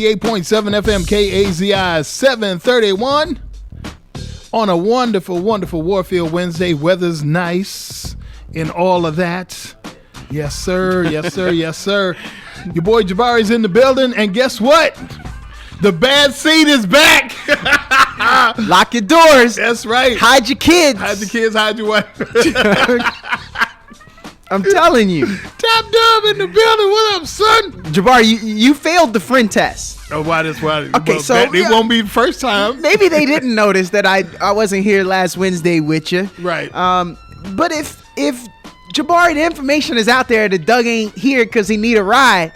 8.7 FM KAZI 731 on a wonderful, wonderful Warfield Wednesday. Weather's nice and all of that. Yes, sir. Yes, sir. Yes, sir. Your boy Jabari's in the building, and guess what? The bad seat is back. Lock your doors. That's right. Hide your kids. Hide the kids. Hide your wife. I'm telling you. Top Dub in the building. What up, son? Jabari, you failed the friend test. Oh, why? Okay, well, so it won't be the first time. Maybe they didn't notice that I wasn't here last Wednesday with you. Right. But if Jabari, the information is out there that Doug ain't here because he need a ride,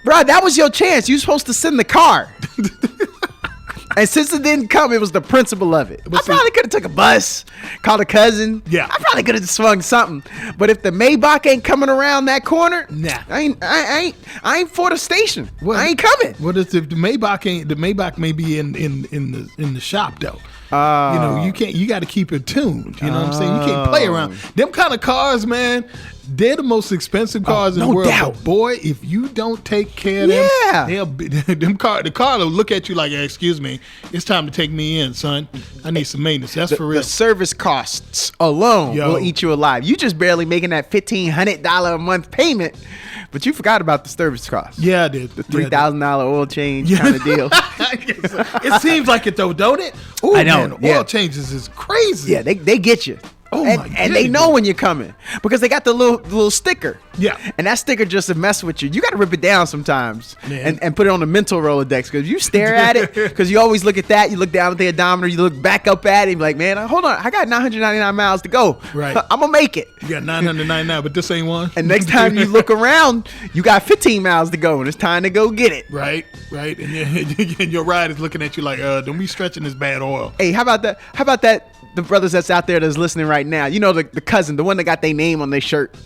bro, that was your chance. You supposed to send the car. And since it didn't come, it was the principle of it. I probably could have took a bus, called a cousin. Yeah. I probably could have swung something. But if the Maybach ain't coming around that corner, nah. I ain't for the station. Well, I ain't coming. What if the Maybach ain't? The Maybach may be in the shop though. You know, you got to keep it tuned. You know what I'm saying? You can't play around. Them kind of cars, man, they're the most expensive cars in the world. Doubt. But boy, if you don't take care of them, the car will look at you like, excuse me, it's time to take me in, son. I need some maintenance. That's for real. The service costs alone will eat you alive. You just barely making that $1,500 a month payment, but you forgot about the service costs. Yeah, I did. The $3,000 oil change kind of deal. It seems like it though, don't it? Ooh, I know. Man, oil changes is crazy. Yeah, they get you. Oh and they know when you're coming because they got the little sticker. Yeah. And that sticker just to mess with you. You got to rip it down sometimes and put it on the mental Rolodex because you stare at it because you always look at that. You look down at the odometer. You look back up at it. And be like, man, hold on. I got 999 miles to go. Right. I'm going to make it. You got 999, but this ain't one. And next time you look around, you got 15 miles to go and it's time to go get it. Right. And your ride is looking at you like, don't be stretching this bad oil. Hey, how about that? The brothers that's out there that's listening right now, you know, the cousin, the one that got their name on their shirt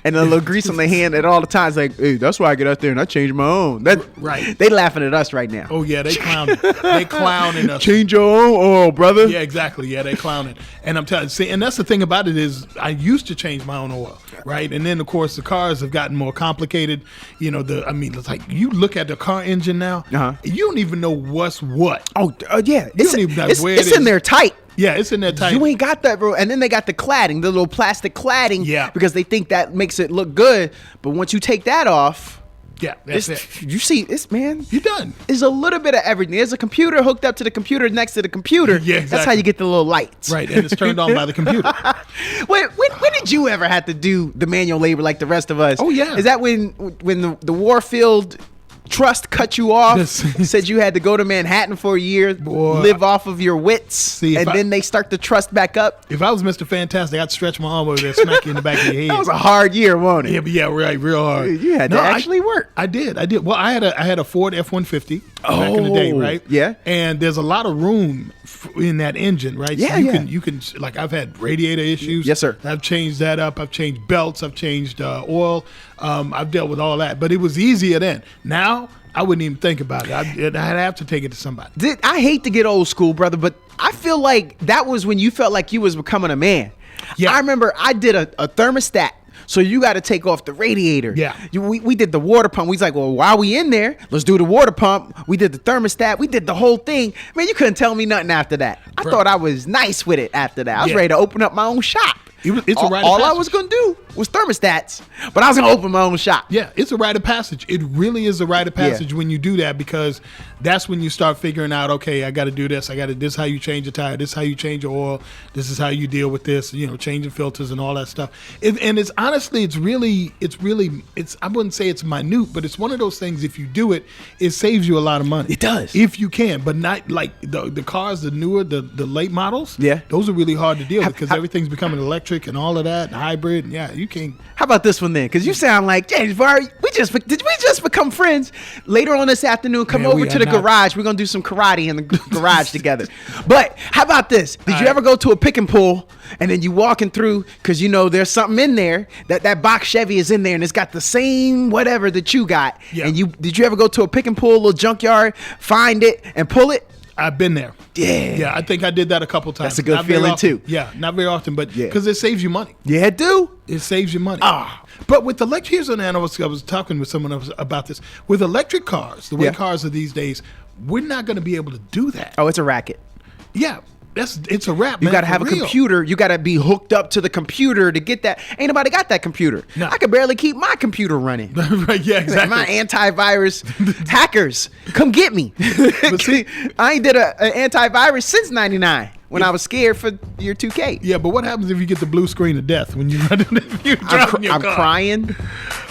and the little grease on their hand at all the times, like, hey, that's why I get out there and I change my own. Right. They laughing at us right now. Oh, yeah, they clowning. They clowning us. Change your own oil, brother. Yeah, exactly. Yeah, they clowning. And I'm telling you, and that's the thing about it is I used to change my own oil, right? And then, of course, the cars have gotten more complicated. You know, it's like you look at the car engine now, you don't even know what's what. Oh, yeah. You don't even know where it's in there tight. Yeah, it's in there tight. You ain't got that, bro. And then they got the cladding, the little plastic cladding. Yeah. Because they think that makes it look good. But once you take that off, yeah, that's it. You see, man. You're done. It's a little bit of everything. There's a computer hooked up to the computer next to the computer. Yeah, exactly. That's how you get the little lights. Right, and it's turned on by the computer. When did you ever have to do the manual labor like the rest of us? Oh, yeah. Is that when the Warfield Trust cut you off, said you had to go to Manhattan for a year, live off of your wits, then they start the trust back up? If I was Mr. Fantastic, I'd stretch my arm over there, smack you in the back of your head. That was a hard year, wasn't it? Yeah, right, real hard. You had to actually work. I did. Well, I had a Ford F-150 back in the day, right? Yeah. And there's a lot of room in that engine, right? Yeah, so you can like I've had radiator issues. Yes, sir. I've changed that up. I've changed belts. I've changed oil. I've dealt with all that, but it was easier then. Now I wouldn't even think about it. I'd have to take it to somebody. I hate to get old school, brother, but I feel like that was when you felt like you was becoming a man. Yeah. I remember I did a thermostat. So you got to take off the radiator. Yeah. We did the water pump. We was like, well, while we in there, let's do the water pump. We did the thermostat. We did the whole thing. Man, you couldn't tell me nothing after that. I thought I was nice with it after that. I was ready to open up my own shop. It's a rite of all passage. I was going to do was thermostats, but I was going to open my own shop. Yeah, it's a rite of passage. It really is a rite of passage when you do that, because that's when you start figuring out, okay, I got to do this. This is how you change a tire. This is how you change your oil. This is how you deal with this, changing filters and all that stuff. And it's honestly, I wouldn't say it's minute, but it's one of those things, if you do it, it saves you a lot of money. It does. If you can, but not like the cars, the newer, the late models. Yeah. Those are really hard to deal with because everything's becoming electric and all of that, and hybrid. And you can't. How about this one then? Because you sound like, James Jabari, did we just become friends? Later on this afternoon, come over to the garage. We're going to do some karate in the garage together. But how about this? Did you ever go to a pick and pull and then you walking through because there's something in there, that box Chevy is in there and it's got the same whatever that you got. Yeah. And did you ever go to a pick and pull, little junkyard, find it and pull it? I've been there. Yeah. I think I did that a couple times. That's a good Not very feeling, often. too. Yeah, not very often, but Yeah. because it saves you money. Yeah, it do. It saves you money. But with electric, here's an analyst. I was talking with someone else about this. With electric cars, the way Yeah. cars are these days, we're not going to be able to do that. Oh, it's a racket. Yeah, it's a wrap. You man, got to for have a real. computer. You got to be hooked up to the computer to get that. Ain't nobody got that computer. No. I could barely keep my computer running. Right? Yeah, exactly. My antivirus hackers, come get me. see- I ain't did an antivirus since '99 when I was scared for year 2K. Yeah, but what happens if you get the blue screen of death when you run if you're driving your I'm car? crying.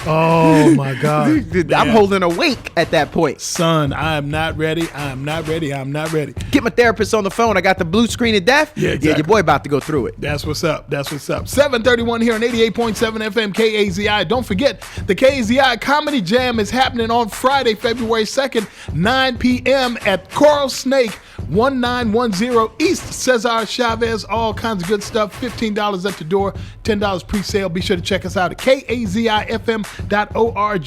Oh my God! Dude, I'm Man. holding awake at that point. Son, I am not ready. I am not ready. I'm not ready. Get my therapist on the phone. I got the blue screen of death. Yeah, Yeah, exactly. your boy about to go through it. That's what's up. That's what's up. 7:31 here on 88.7 FM KAZI. Don't forget, the KAZI Comedy Jam is happening on Friday, February 2nd, 9 p.m. at Coral Snake, 1910 East Cesar Chavez. All kinds of good stuff. $15 at the door, $10 pre-sale. Be sure to check us out at kazifm.org.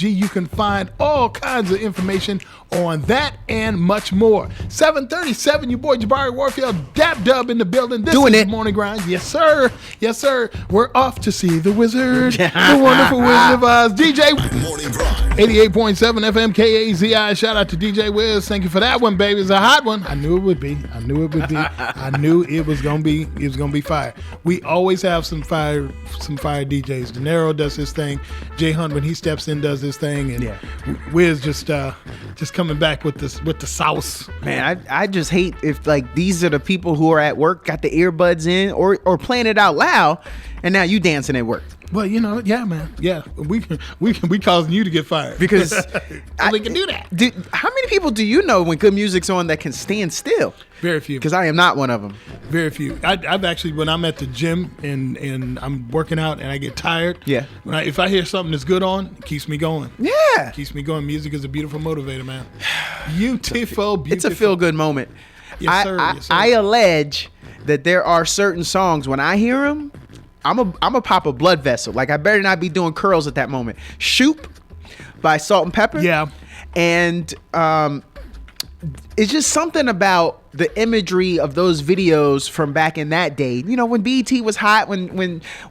You can find all kinds of information on that and much more. 7:37, your boy Jabari Warfield, Dap Dub in the building. This Doing is it. Morning Grind. Yes, sir. Yes, sir. We're off to see the wizard, the wonderful Wizard of Oz. DJ, Morning Grind. 88.7 FM KAZI. Shout out to DJ Wiz. Thank you for that one, baby. It's a hot one. I knew it would be. I knew it would be. I knew it was gonna be. It was gonna be fire. We always have some fire DJs. De Niro does his thing. Jay Hunt, when he steps in, does his thing, and Yeah. Wiz just coming back with the sauce. Man, I just hate if like these are the people who are at work, got the earbuds in or playing it out loud, and now you dancing at work. Well, yeah, man. Yeah, we causing you to get fired Because we can do that. How many people do you know when good music's on that can stand still? Very few. Because I am not one of them. Very few. I've actually, when I'm at the gym and I'm working out and I get tired. Yeah. If I hear something that's good on, it keeps me going. Yeah. Keeps me going. Music is a beautiful motivator, man. Beautiful. It's a feel-good moment. Yes, sir. I, Yes, sir. I allege that there are certain songs when I hear them, I'm a pop a blood vessel. Like I better not be doing curls at that moment. Shoop by Salt and Pepper. Yeah. And it's just something about the imagery of those videos from back in that day. You know, when BET was hot, when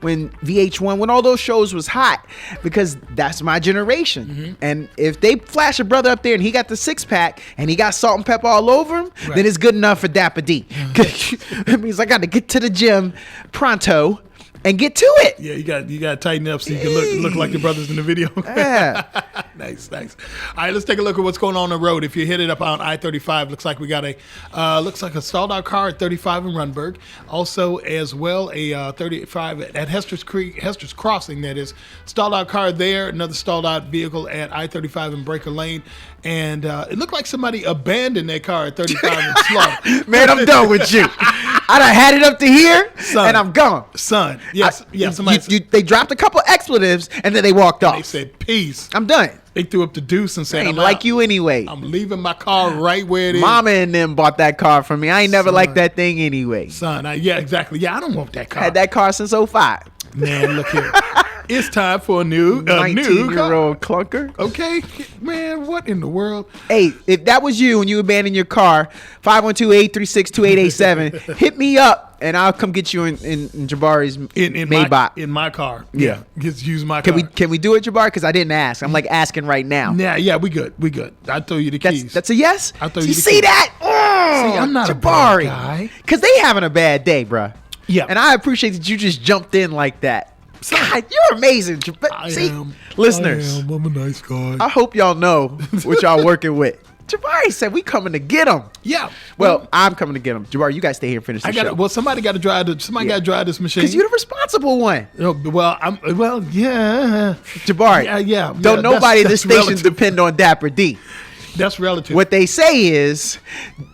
VH1, when all those shows was hot, because that's my generation. Mm-hmm. And if they flash a brother up there and he got the six pack and he got salt and pepper all over him, Right. then it's good enough for Dapper D. It means I got to get to the gym pronto and get to it. Yeah, you got to tighten up so you can look like your brothers in the video. Yeah. Nice. All right, let's take a look at what's going on the road. If you hit it up on I-35, looks like we got a stalled out car at 35 in Runberg. Also, as well, a 35 at Hester's Crossing. That is stalled out car there. Another stalled out vehicle at I-35 in Breaker Lane. And it looked like somebody abandoned their car at 35 in Slaughter. Man, I'm done with you. I done had it up to here Son. and I'm gone. Son, yes, somebody They dropped a couple expletives and then they walked off. they said peace. I'm done. They threw up the deuce and I said, ain't I'm like out. you anyway. I'm leaving my car right where it is. Mama and them bought that car for me. I ain't never Son. liked that thing anyway. Son, yeah, exactly. Yeah, I don't want that car. Had that car since 05. Man, look here. It's time for a new 19-year-old clunker. Okay, man, what in the world? Hey, if that was you and you abandoned your car, 512-836-2887, hit me up and I'll come get you in Jabari's In Maybach. in my car. Yeah. Just use my car. Can we do it, Jabari? Because I didn't ask. I'm like asking right now. Yeah, we good. I throw you the keys. That's a yes? I'll throw you you the see keys. that? Oh, See, I'm not a Jabari. bad guy. Because they having a bad day, bruh. Yeah. And I appreciate that you just jumped in like that. Son. God, you're amazing. Listeners, I'm a nice guy. I hope y'all know what y'all working with. Jabari said we coming to get him. Yeah. Well, I'm coming to get him. Jabari, you guys stay here and finish the show. Well, somebody got to drive this machine. Because you're the responsible one. Yeah. Jabari, Yeah. don't nobody at this that's station relative. depend on Dapper D. That's relative. What they say is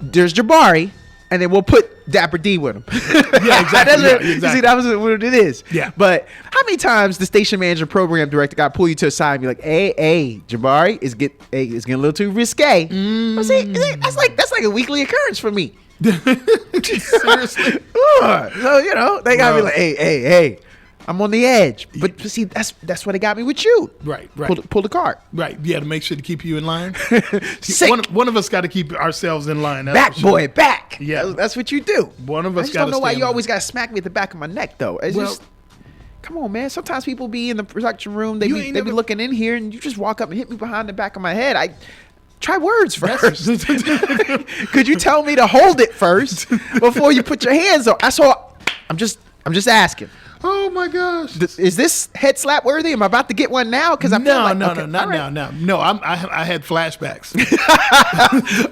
there's Jabari, and then we'll put Dapper D with him. Yeah, exactly. That's Yeah, what- exactly. You see, that was what it is. Yeah. But how many times the station manager, program director, got to pull you to a side and be like, "Hey, Jabari, it's getting a little too risque." I see, that's like a weekly occurrence for me. Seriously. So they gotta be like, "Hey, I'm on the edge. But see, that's what it got me with you. Right. Pull the card. Right. Yeah, to make sure to keep you in line. Sick. One of us got to keep ourselves in line. That's Back, for sure. boy, back. Yeah. That's what you do. One of us I just got to don't know why stay in you always line. got to smack me at the back of my neck, though. It's just, come on, man. Sometimes people be in the production room. They be looking in here, and you just walk up and hit me behind the back of my head. Try words first. Could you tell me to hold it first before you put your hands on? That's all. I'm just asking. Oh my gosh! Is this head slap worthy? Am I about to get one now? Because I feel like not now. No, I had flashbacks.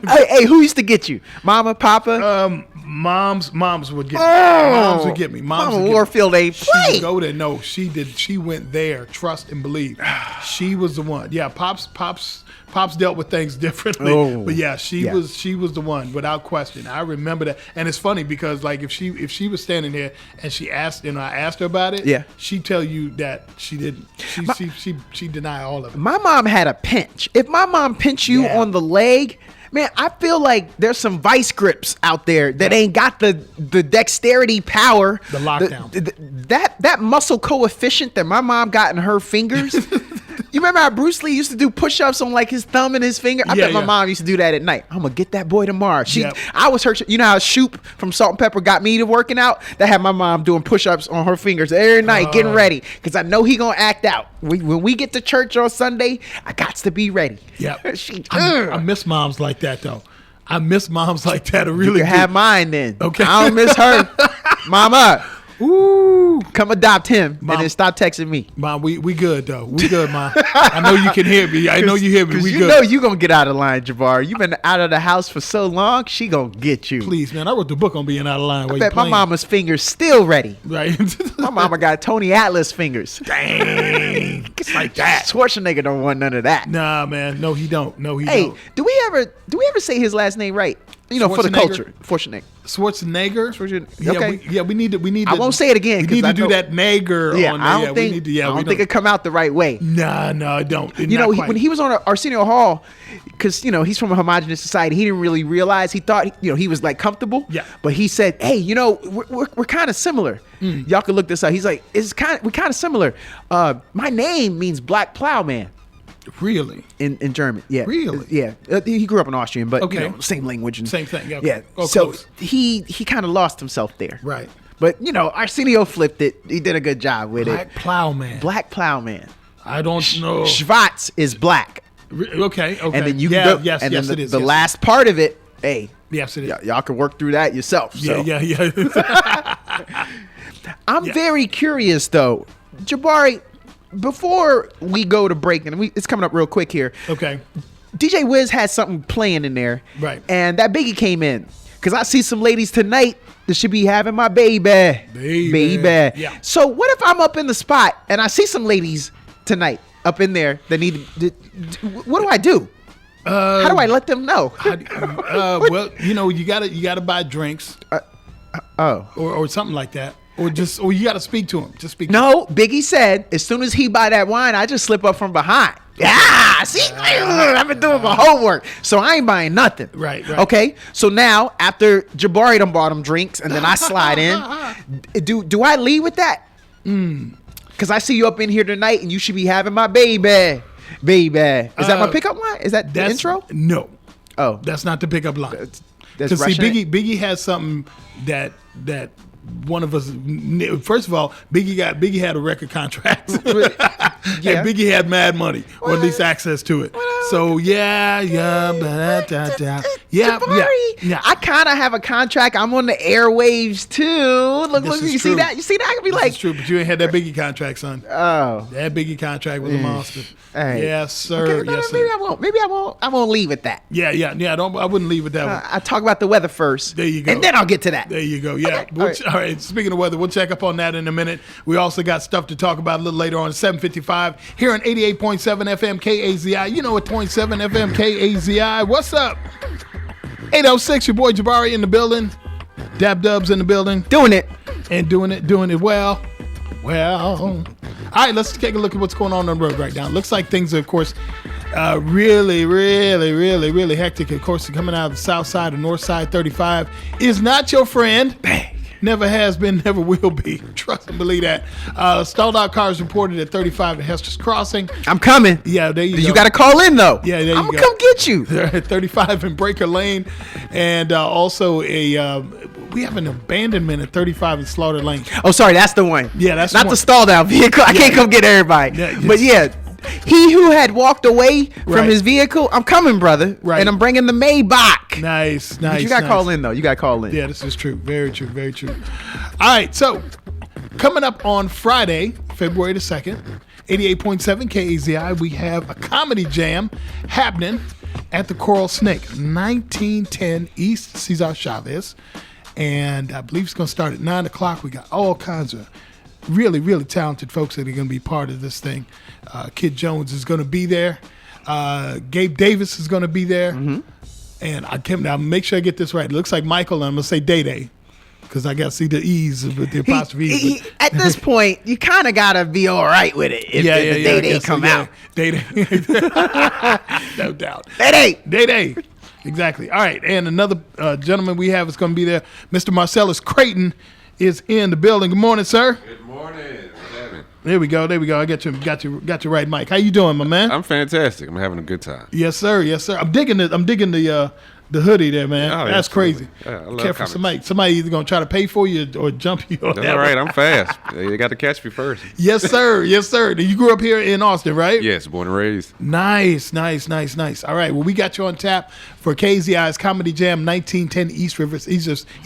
hey, who used to get you? Mama, Papa? Moms would get me. Moms would get me. Mama Warfield ain't She play. would go there. No, she did. She went there. Trust and believe. She was the one. Yeah, Pops dealt with things differently. But yeah, she was the one without question. I remember that. And it's funny because like if she was standing there and she asked, I asked her about it, she'd tell you that she didn't. She denied all of it. My mom had a pinch. If my mom pinched you on the leg, man, I feel like there's some vice grips out there that ain't got the dexterity power. The lockdown. That muscle coefficient that my mom got in her fingers. You remember how Bruce Lee used to do push-ups on like his thumb and his finger? I bet my mom used to do that at night. I'm gonna get that boy tomorrow. I was her. You know how Shoop from Salt and Pepper got me to working out? That had my mom doing push-ups on her fingers every night, getting ready, because I know he gonna act out. When we get to church on Sunday, I got to be ready. Yeah, I miss moms like that though. I miss moms like that. I really you can have mine then. Okay, I don't miss her, Mama. Ooh, come adopt him, Mom, and then stop texting me. Mom, we good though. We good, Mom. I know you can hear me. I know you hear me. We you good. Know you gonna get out of line, Jabari. You've been out of the house for so long. She gonna get you. Please, man. I wrote the book on being out of line. I bet my mama's fingers still ready. Right. My mama got Tony Atlas fingers. Dang. It's like that. Schwarzenegger don't want none of that. Nah, man. No, he don't. No, he don't. Hey, do we ever say his last name right? You know, for the culture. Schwarzenegger. Okay. We need to. I won't say it again. We need to do that Nager. Yeah, on I don't think. I don't think it come out the right way. Nah, I don't. When he was on Arsenio Hall, because he's from a homogenous society, he didn't really realize. He thought he was like comfortable. Yeah. But he said, "Hey, we're kind of similar. Y'all can look this up." He's like, we're kind of similar. My name means Black Plowman. Really? In German, yeah. Really? Yeah. He grew up in Austrian, but same language and same thing. Yeah. Yeah. Oh, so close. he kind of lost himself there. Right. But Arsenio flipped it. He did a good job with Black Plowman. Black Plowman. I don't know. Schwarz is black. Okay. And then you can go. Yes, and yes, then it is. The last part of it, hey. Yes, it is. Y'all can work through that yourself. So. Yeah. I'm very curious though, Jabari. Before we go to break, and it's coming up real quick here. Okay. DJ Wiz had something playing in there. Right. And that Biggie came in. Because I see some ladies tonight that should be having my baby. Yeah. So what if I'm up in the spot and I see some ladies tonight up in there that need to, what do I do? How do I let them know? Well, you gotta buy drinks. Or something like that. Or you got to speak to him. Just speak. No, Biggie said as soon as he buy that wine, I just slip up from behind. Yeah, see, I've been doing my homework, so I ain't buying nothing. Right. Okay, so now after Jabari done bought him drinks, and then I slide in, do I leave with that? Because I see you up in here tonight, and you should be having my baby. Is that my pickup line? Is that the intro? No. Oh, that's not the pickup line. That's see, Biggie has something that one of us. First of all, Biggie had a record contract. And Biggie had mad money, or at least access to it. So yeah. I kind of have a contract. I'm on the airwaves too. Look, you see that? You see that? I could be like, it's true, but you ain't had that Biggie contract, son. Oh, that Biggie contract was a monster. Hey. Yes, sir. Okay, yes, maybe sir. I won't. Maybe I won't leave at that. Yeah. I wouldn't leave it that way. I talk about the weather first. There you go. And then I'll get to that. There you go. Yeah. Okay. All right. Speaking of weather, we'll check up on that in a minute. We also got stuff to talk about a little later on. 7:55 here on 88.7 FM KAZI. You know what? 0.7 FM KAZI. What's up? 806. Your boy Jabari in the building. Dab Dubs in the building. Doing it well. All right, let's take a look at what's going on the road right now. Looks like things are, of course, really hectic. Of course, coming out of the south side or north side, 35 is not your friend. Bang. Never has been, never will be. Trust and believe that. Stalled out cars reported at 35 at Hester's Crossing. I'm coming. Yeah, there you go. You got to call in, though. Yeah, there you I'm go. going to come get you. They're at 35 in Breaker Lane. And also we have an abandonment at 35 in Slaughter Lane. Oh, sorry, that's the one. Yeah, that's not the the stalled out vehicle. I can't come get everybody. Yeah, but yeah, he who had walked away from Right. his vehicle, I'm coming, brother. Right. And I'm bringing the Maybach. Nice. But you got to call in, though. You got to call in. Yeah, this is true. Very true. Very true. All right. So coming up on Friday, February the 2nd, 88.7 KAZI, we have a comedy jam happening at the Coral Snake, 1910 East Cesar Chavez. And I believe it's going to start at 9 o'clock. We got all kinds of really, really talented folks that are going to be part of this thing. Kid Jones is going to be there. Gabe Davis is going to be there. Mm-hmm. And I'll make sure I get this right. It looks like Michael, and I'm going to say Day-Day, because I got to see the E's with the apostrophe. At this point, you kind of got to be all right with it if the Day-Day come out. Day-Day. No doubt. Day-Day. Day-Day. Exactly. All right. And another gentleman we have is going to be there. Mr. Marcellus Creighton is in the building. Good morning, sir. Good morning. What's happening? There we go. I got you right, Mike. How you doing, my man? I'm fantastic. I'm having a good time. Yes, sir. I'm digging the hoodie there, man. Oh, that's absolutely. crazy. Yeah, I love Careful, comics. somebody either gonna try to pay for you or jump you. That's all right. I'm fast. They got to catch me first. Yes, sir. Yes, sir. You grew up here in Austin, right? Yes, born and raised. Nice. All right. Well, we got you on tap for KZI's Comedy Jam 1910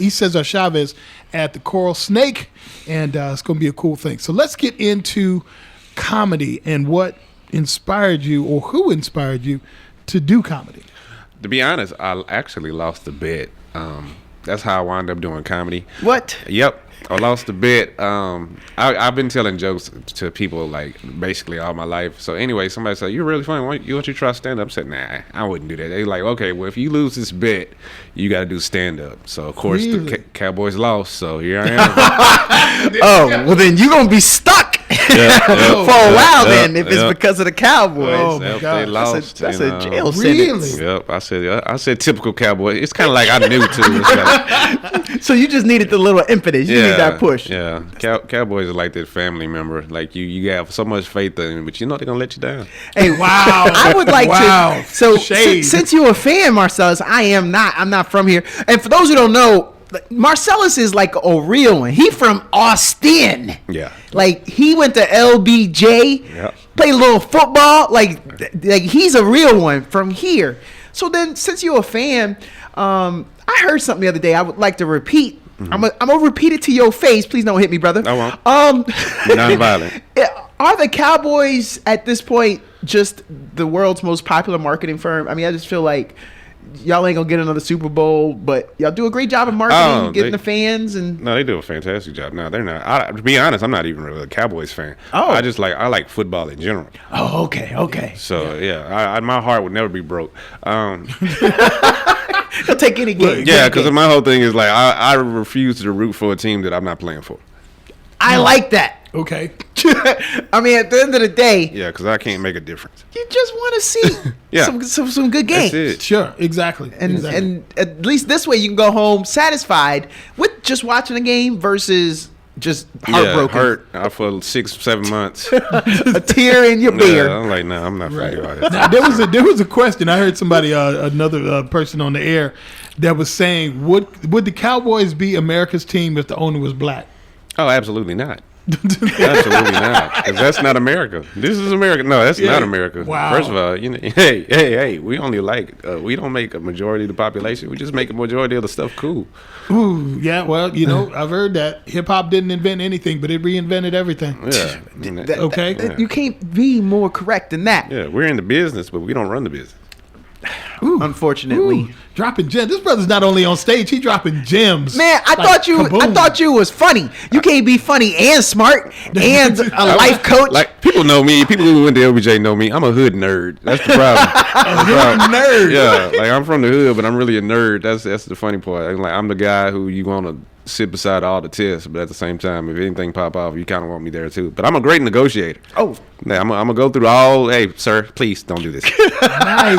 East Cesar Chavez at the Coral Snake, and it's going to be a cool thing. So let's get into comedy and what inspired you, or who inspired you to do comedy. To be honest, I actually lost the bet. That's how I wound up doing comedy. What? Yep. I lost the bet. I've been telling jokes to people like basically all my life. So anyway, somebody said, "You're really funny. Why don't you try stand up?" I said, "Nah, I wouldn't do that." They like, "Okay, well if you lose this bet, you got to do stand up." So of course Really? the Cowboys lost. So here I am. Oh, well then you're going to be stuck for a while then if it's because of the Cowboys. Oh, my Yep, God. they lost. That's and, a jail Really? sentence. Yep, I said typical Cowboy. It's kind of like I knew too. It's like, So you just needed the little impetus. You need that push. Yeah, Cowboys are like that family member. Like you have so much faith in them, but you know they're gonna let you down. Hey, Wow. I would like Wow. to. So Shade. since you're a fan, Marcellus, I'm not from here. And for those who don't know, Marcellus is like a real one. He from Austin. Yeah. Like he went to LBJ, Yep. played a little football. Like he's a real one from here. So then, since you're a fan, I heard something the other day. I would like to repeat. I'm gonna repeat it to your face. Please don't hit me, brother. I won't. Non-violent. Are the Cowboys at this point just the world's most popular marketing firm? I mean, I just feel like y'all ain't gonna get another Super Bowl, but y'all do a great job of marketing, getting the fans, and No, they do a fantastic job. No, they're not. To be honest, I'm not even really a Cowboys fan. Oh. I like football in general. oh, okay. So yeah, my heart would never be broke. He'll take any game. Yeah, because my whole thing is like I refuse to root for a team that I'm not playing for. I like that. Okay. I mean, at the end of the day, Yeah, because I can't make a difference. you just want to see Yeah. some good games. That's it. Sure. Exactly. And at least this way you can go home satisfied with just watching a game versus just heartbroken. Yeah, hurt for 6-7 months. A tear in your beer. Yeah, I'm like, no, I'm not funny about it. Now, there was a question. I heard somebody, another person on the air, that was saying, would the Cowboys be America's team if the owner was black? Oh, absolutely not. Absolutely not, because that's not America. This is America. No, that's not America. Wow. First of all, hey, we only we don't make a majority of the population. We just make a majority of the stuff cool. Ooh, yeah. Well, I've heard that hip hop didn't invent anything, but it reinvented everything. Yeah. Okay. You can't be more correct than that. Yeah, we're in the business, but we don't run the business. Unfortunately. Ooh, dropping gems. This brother's not only on stage; he dropping gems. Man, I kaboom. thought you was funny. You can't be funny and smart and a life coach. Like people know me. People who went to LBJ know me. I'm a hood nerd. That's the problem. nerd. Yeah, like I'm from the hood, but I'm really a nerd. That's the funny part. I'm the guy who you want to sit beside all the tests, but at the same time, if anything pop off, you kind of want me there too. But I'm a great negotiator. Oh. Now, I'm gonna go through all. Hey, sir, please don't do this. Nice.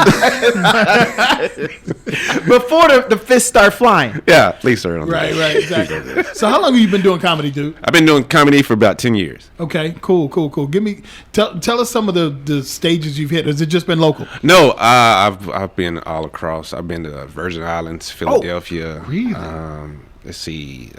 Before the fists start flying. Yeah, please, sir. Don't do Right, that. right, exactly. So how long have you been doing comedy, dude? I've been doing comedy for about 10 years. Okay, cool. Tell us some of the stages you've hit. Has it just been local? No, I've been all across. I've been to Virgin Islands, Philadelphia. really? Let's see,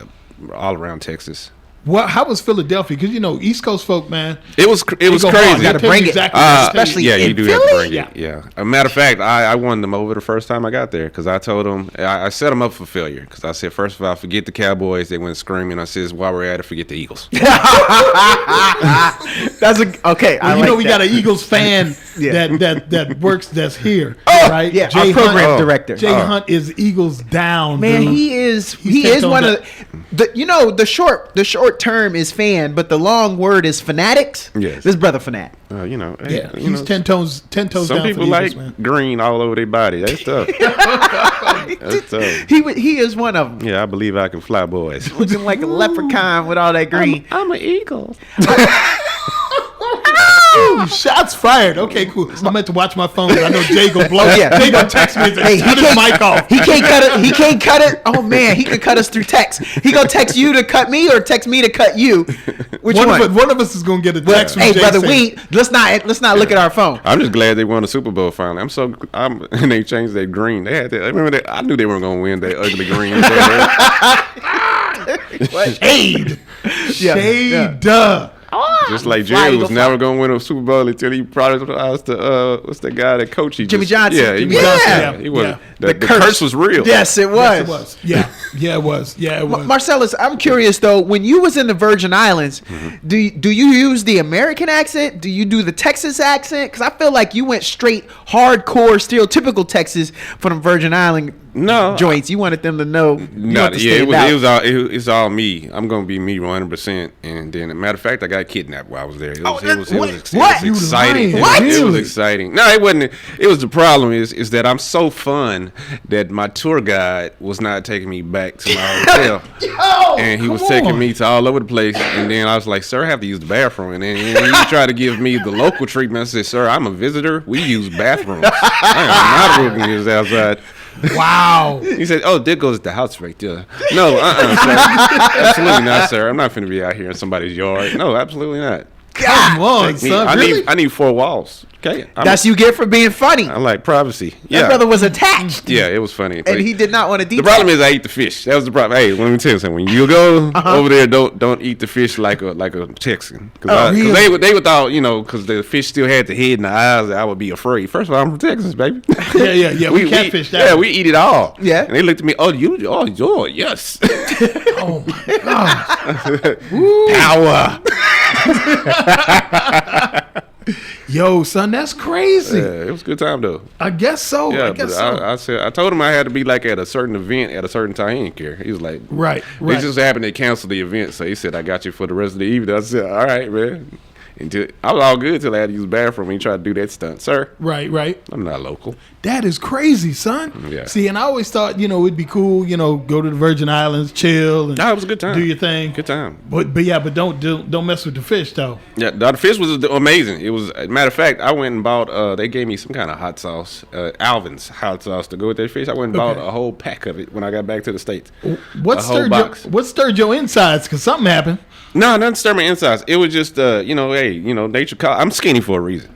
all around Texas. What? How was Philadelphia? Because East Coast folk, man. It was go crazy. hard. Gotta Tell bring you it. exactly. Especially yeah, you in do have to Philly? bring it. Yeah. A matter of fact, I won them over the first time I got there because I told them I set them up for failure because I said first of all, forget the Cowboys. They went screaming. I said while we're at it, forget the Eagles. That's okay. Well, I like we that. got an Eagles fan Yeah. that works. That's here, Oh, right? yeah, Jay our program Hunt, director. Jay Hunt is Eagles down. Man, dude. he is He's 10 one tones of the short term is fan, but the long word is fanatics. Yes. This brother fanat. Hey, Yeah, you he's know, 10 toes Some down for people the like Eagles, man. green all over their body. That's tough. That's tough. He is one of them. Yeah, I believe I can fly, boys. Looking like a leprechaun with all that green. I'm an eagle. Ooh, shots fired. Okay, cool. I meant to watch my phone. I know Jay gonna blow. Yeah. Jay gonna text me and say, Hey, "Turn his mic off." He can't cut it. He can't cut it. Oh man, he can cut us through text. He gonna text you to cut me or text me to cut you. Which one? One of us is gonna get a text from Hey Jay brother, saying, let's not look at our phone. I'm just glad they won the Super Bowl finally. And they changed that green. They had that. I remember that. I knew they weren't gonna win that ugly green. Shade. Yeah, Shade. Just like Fly, Jerry go was fly. never gonna win a Super Bowl until he probably asked the what's the guy that coach? Jimmy Johnson. Yeah, Jimmy Johnson. Yeah, he was. Yeah. The curse was real. Yes, it was. Yes, it was. Yeah, it was. Yeah, it was. Marcellus, I'm curious though. When you was in the Virgin Islands, Mm-hmm. do you use the American accent? Do you do the Texas accent? Because I feel like you went straight hardcore, stereotypical Texas for them Virgin Island joints. You wanted them to know. No, yeah, it's all me. I'm gonna be me 100%. And then, a matter of fact, I got kidnapped while I was there. It was You exciting. lying. What? It was exciting. No, it wasn't. It was the problem is that I'm so fun that my tour guide was not taking me back to my hotel. And he was taking me to all over the place. And then I was like, sir, I have to use the bathroom. And then he tried to give me the local treatment. I said, sir, I'm a visitor. We use bathrooms. I am not working this outside. Wow. He said, "Oh, there goes the house right there." No, sir. Absolutely not, sir. I'm not finna be out here in somebody's yard. No, absolutely not. Come on, Take me. son. Really? I need 4 walls. Okay, That's you get for being funny. I like privacy. That Yeah, brother was attached, yeah, it was funny. and he did not want to The detach. problem is I eat the fish. That was the problem. Hey, let me tell you something. When you go over there, don't eat the fish like a Texan. Because really? they would thought, because the fish still had the head and the eyes, I would be afraid. First of all, I'm from Texas, baby. Yeah. We catfish that. Yeah, we eat it all. Yeah. And they looked at me, oh, yes. Oh my God. Power. Yo, son, that's crazy. Yeah, it was a good time though. I guess so. Yeah, I guess but so. I told him I had to be like at a certain event at a certain time. He didn't care. He was like, Right. It just happened they canceled the event, so he said I got you for the rest of the evening. I said, all right, man. I was all good until I had to use the bathroom and he tried to do that stunt. Sir, Right. I'm not local. That is crazy, son. Yeah. See, and I always thought, it'd be cool, go to the Virgin Islands, chill, and No, it was a good time. do your thing. Good time. But don't mess with the fish though. Yeah, the fish was amazing. It was, matter of fact, I went and bought. They gave me some kind of hot sauce, Alvin's hot sauce to go with that fish. I went and bought a whole pack of it when I got back to the States. What A whole box. what stirred your insides? Because something happened. No, nothing stirred my insides. It was just, nature call. I'm skinny for a reason.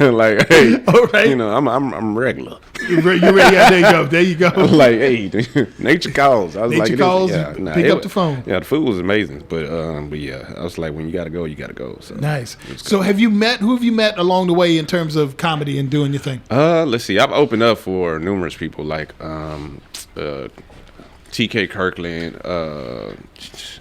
Like, hey, All right. I'm regular. You ready? Yeah, there you go. I'm like, hey, nature calls. I was Nature like, calls, Yeah, pick up the phone. Yeah, the food was amazing, but yeah, I was like, when you gotta go, you gotta go. So Nice. So who have you met along the way in terms of comedy and doing your thing? let's see. I've opened up for numerous people like TK Kirkland,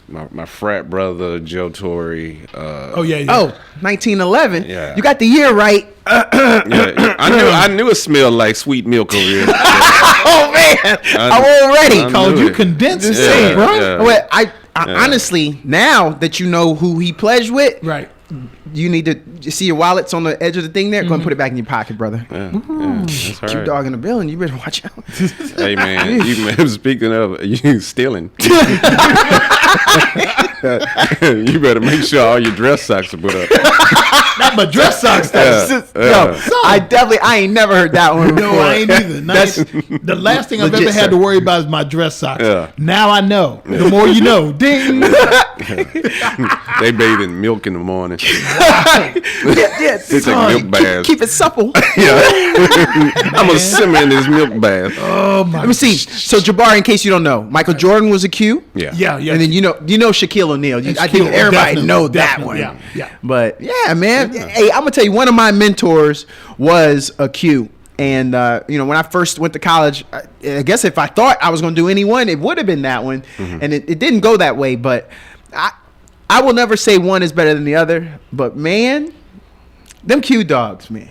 my frat brother Joe Torre. Oh, yeah. Oh, 1911. Yeah. You got the year right. Yeah, I knew it smelled like sweet milk over here. Oh man, I'm already. I Called knew you it. condensed, Just Yeah, saying, bro. yeah. Well, I honestly, now that you know who he pledged with, Right. You need to you see your wallet's on the edge of the thing there. Go and put it back in your pocket, brother. Yeah, that's all Q right. Dog in the building. You better watch out. Hey man, speaking of you stealing, you better make sure all your dress socks are put up. Not my dress socks. Yeah. Yo, I ain't never heard that one before. No, I ain't either. The last thing I've legit, ever had sir. to worry about is my dress socks. Yeah. Now I know. The more you know. Ding. They bathe in milk in the morning. yeah, They take milk baths. Keep it supple. Yeah. I'm gonna simmer in this milk bath. Oh my. Let me see. So Jabari, in case you don't know, Michael Jordan was a Q. Yeah. Yeah. And then you know Shaquille O'Neal. I think Shaquille, everybody definitely, know that definitely, one. yeah. But yeah, man. Hey, I'm gonna tell you, one of my mentors was a Q. And when I first went to college, I guess if I thought I was gonna do any one, it would have been that one. Mm-hmm. And it didn't go that way. But I will never say one is better than the other. But man, them Q dogs, man.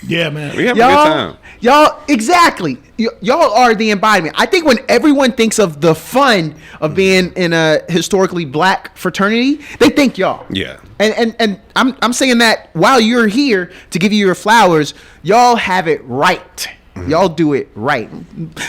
Yeah, man. We have a good time. Y'all, exactly. Y'all are the embodiment. I think when everyone thinks of the fun of being in a historically black fraternity, they think y'all. Yeah. And I'm saying that while you're here to give you your flowers, y'all have it right. Y'all do it right.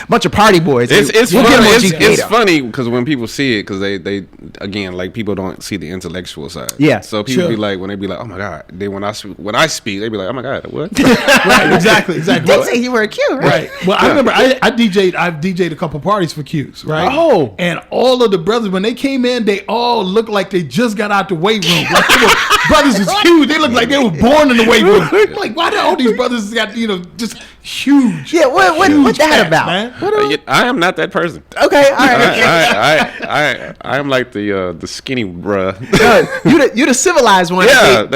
Bunch of party boys. It's We'll funny. get 'em on It's G-Gator. funny because when people see it, because they again, like, people don't see the intellectual side. Yeah, So people sure. be like, when they be like, oh my god. Then when I speak, they be like, oh my god, what? Right. Exactly. They say you were a Q, right? Right. Well, I remember I've DJ'd a couple parties for Qs, right? Oh. And all of the brothers, when they came in, they all looked like they just got out the weight room. Like they were, brothers is huge. They looked like they were born in the weight room. I'm like, why do all these brothers got, just huge? Yeah, what that cats, about? man. I am not that person. Okay, all right. I am like the skinny bruh. You the civilized one. Yeah,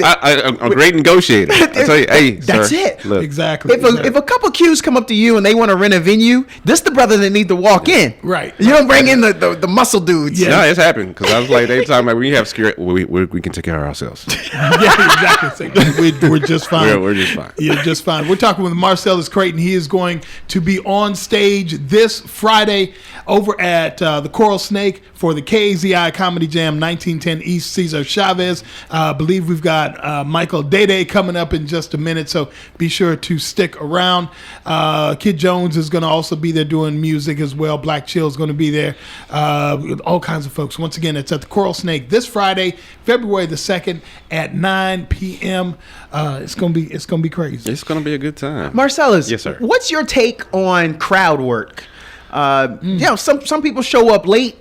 I'm a great negotiator. I tell you, hey, That's sir, it. Look, Exactly. If a couple Qs come up to you and they want to rent a venue, this the brother that need to walk in. Right. You don't bring in the muscle dudes. Yeah. no, it's happened because I was like, they talking about we have security. We can take care of ourselves. Yeah, exactly. We're just fine. We're just fine. Yeah, just fine. We're talking with Marcellus Creighton. He is going to be on stage this Friday over at the Coral Snake for the KZI Comedy Jam 1910 East Cesar Chavez. I believe we've got Michael Dede coming up in just a minute, so be sure to stick around. Kid Jones is going to also be there doing music as well. Black Chill is going to be there. All kinds of folks. Once again, it's at the Coral Snake this Friday, February the 2nd at 9 p.m. It's gonna be crazy. It's gonna be a good time. Marcellus, Yes, sir. What's your take on crowd work? Some people show up late.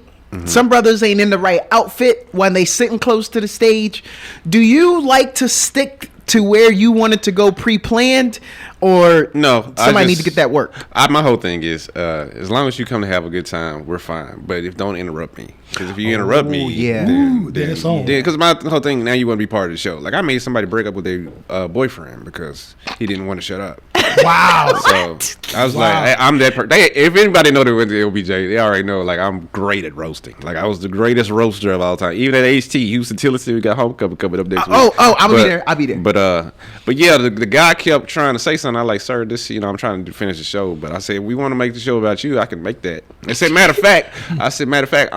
Some brothers ain't in the right outfit when they sitting close to the stage. Do you like to stick to where you wanted to go pre-planned, or No, somebody need to get that work? My whole thing is, as long as you come to have a good time, we're fine. But don't interrupt me, because if you interrupt me, yeah. Ooh, then it's on. Because my whole thing now, you want to be part of the show. Like, I made somebody break up with their boyfriend because he didn't want to shut up. Wow. So I was like, hey, I'm that person. If anybody know they went to LBJ, they already know, like, I'm great at roasting. Like, I was the greatest roaster of all time. Even at HT, Houston Tillotson, we got homecoming coming up next week. I'll be there. But yeah, the guy kept trying to say something. I like, sir, this, I'm trying to finish the show. But I said, we want to make the show about you. I can make that. I said, matter of fact, I'm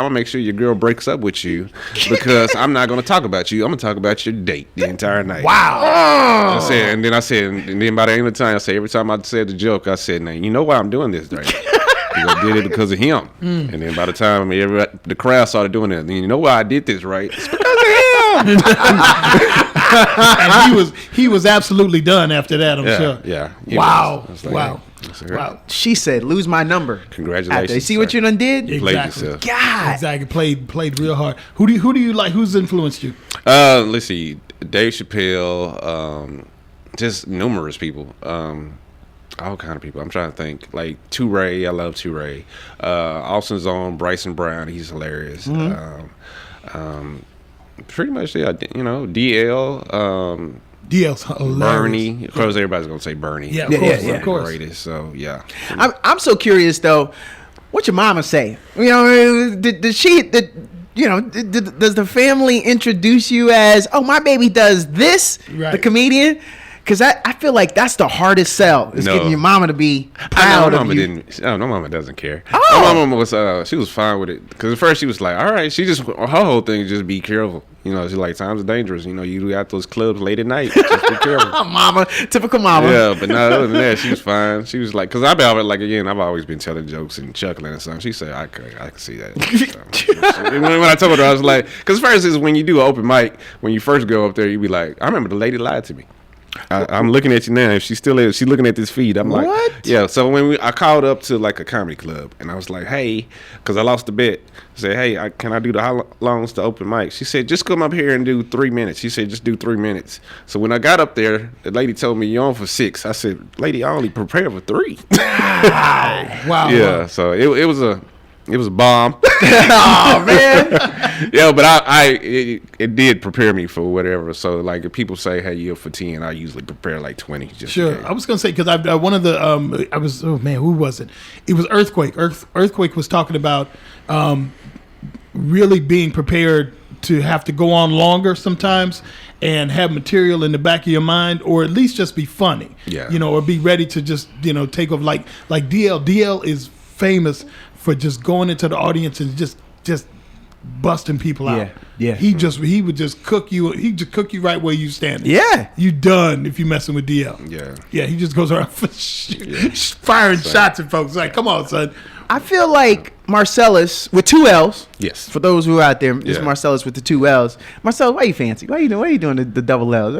gonna make sure your girl breaks up with you, because I'm not gonna talk about you. I'm gonna talk about your date the entire night. Wow. I said, and then by the end of the time, I said, every time I said the joke, I said, now you know why I'm doing this, right? Because I did it because of him. And then by the time the crowd started doing it, then you know why I did this, right? It's because of him. And he was absolutely done after that, I'm sure. Yeah. Wow. I was like, Wow. hey, I said, Wow. She said, "Lose my number." Congratulations, After. You see what sir. you done did? Played Exactly. yourself. God. Exactly. Played real hard. Who do you like? Who's influenced you? Let's see, Dave Chappelle, just numerous people, all kind of people. I'm trying to think. Like Touré, I love Touré. Austin's own Bryson Brown, he's hilarious. Pretty much, yeah. DL, DL's hilarious. Bernie. Of course, everybody's gonna say Bernie. Yeah, of Yeah, course, yeah, of course. Greatest. So yeah. I'm so curious though. What your mama say? Does the family introduce you as, oh, my baby does this, Right. the comedian? Because I feel like that's the hardest sell is getting your mama to be proud of you. No, my mama doesn't care. Oh. My mama was she was fine with it because at first she was like, all right, her whole thing is just be careful. You know, she's like, times are dangerous. You know, you got those clubs late at night. Just be careful. Mama, typical mama. Yeah, but no, other than that, she was fine. She was like, because I've always been telling jokes and chuckling and something. She said, I can see that. So, when I told her, I was like, because first is when you do an open mic, when you first go up there, you be like, I remember the lady lied to me. I'm looking at you now. If she still is, she's looking at this feed. I'm like, what? Yeah. So when I called up to like a comedy club and I was like, hey, because I lost the bet. I said, hey, can I do how long's the open mic? She said, just come up here and do 3 minutes. She said, just do 3 minutes. So when I got up there, the lady told me you're on for 6. I said, lady, I only prepared for 3. Wow. Yeah. So it was a bomb. Oh man. Yeah, but it did prepare me for whatever. So like if people say, hey, you're for 10, I usually prepare like 20. Just Sure. I was gonna say because one of the who was it? It was Earthquake. Earthquake was talking about really being prepared to have to go on longer sometimes and have material in the back of your mind, or at least just be funny. Yeah. You know, or be ready to just take off like DL. DL is famous for just going into the audience and just busting people out. Yeah. He would just cook you. He just cook you right where you standing. Yeah. You done if you messing with DL. Yeah. Yeah. He just goes around firing shots at folks. Like, come on, son. I feel like Marcellus with 2 L's. Yes. For those who are out there, it's Yeah. Marcellus with the 2 L's. Marcellus, why you fancy? Why you doing the double L's?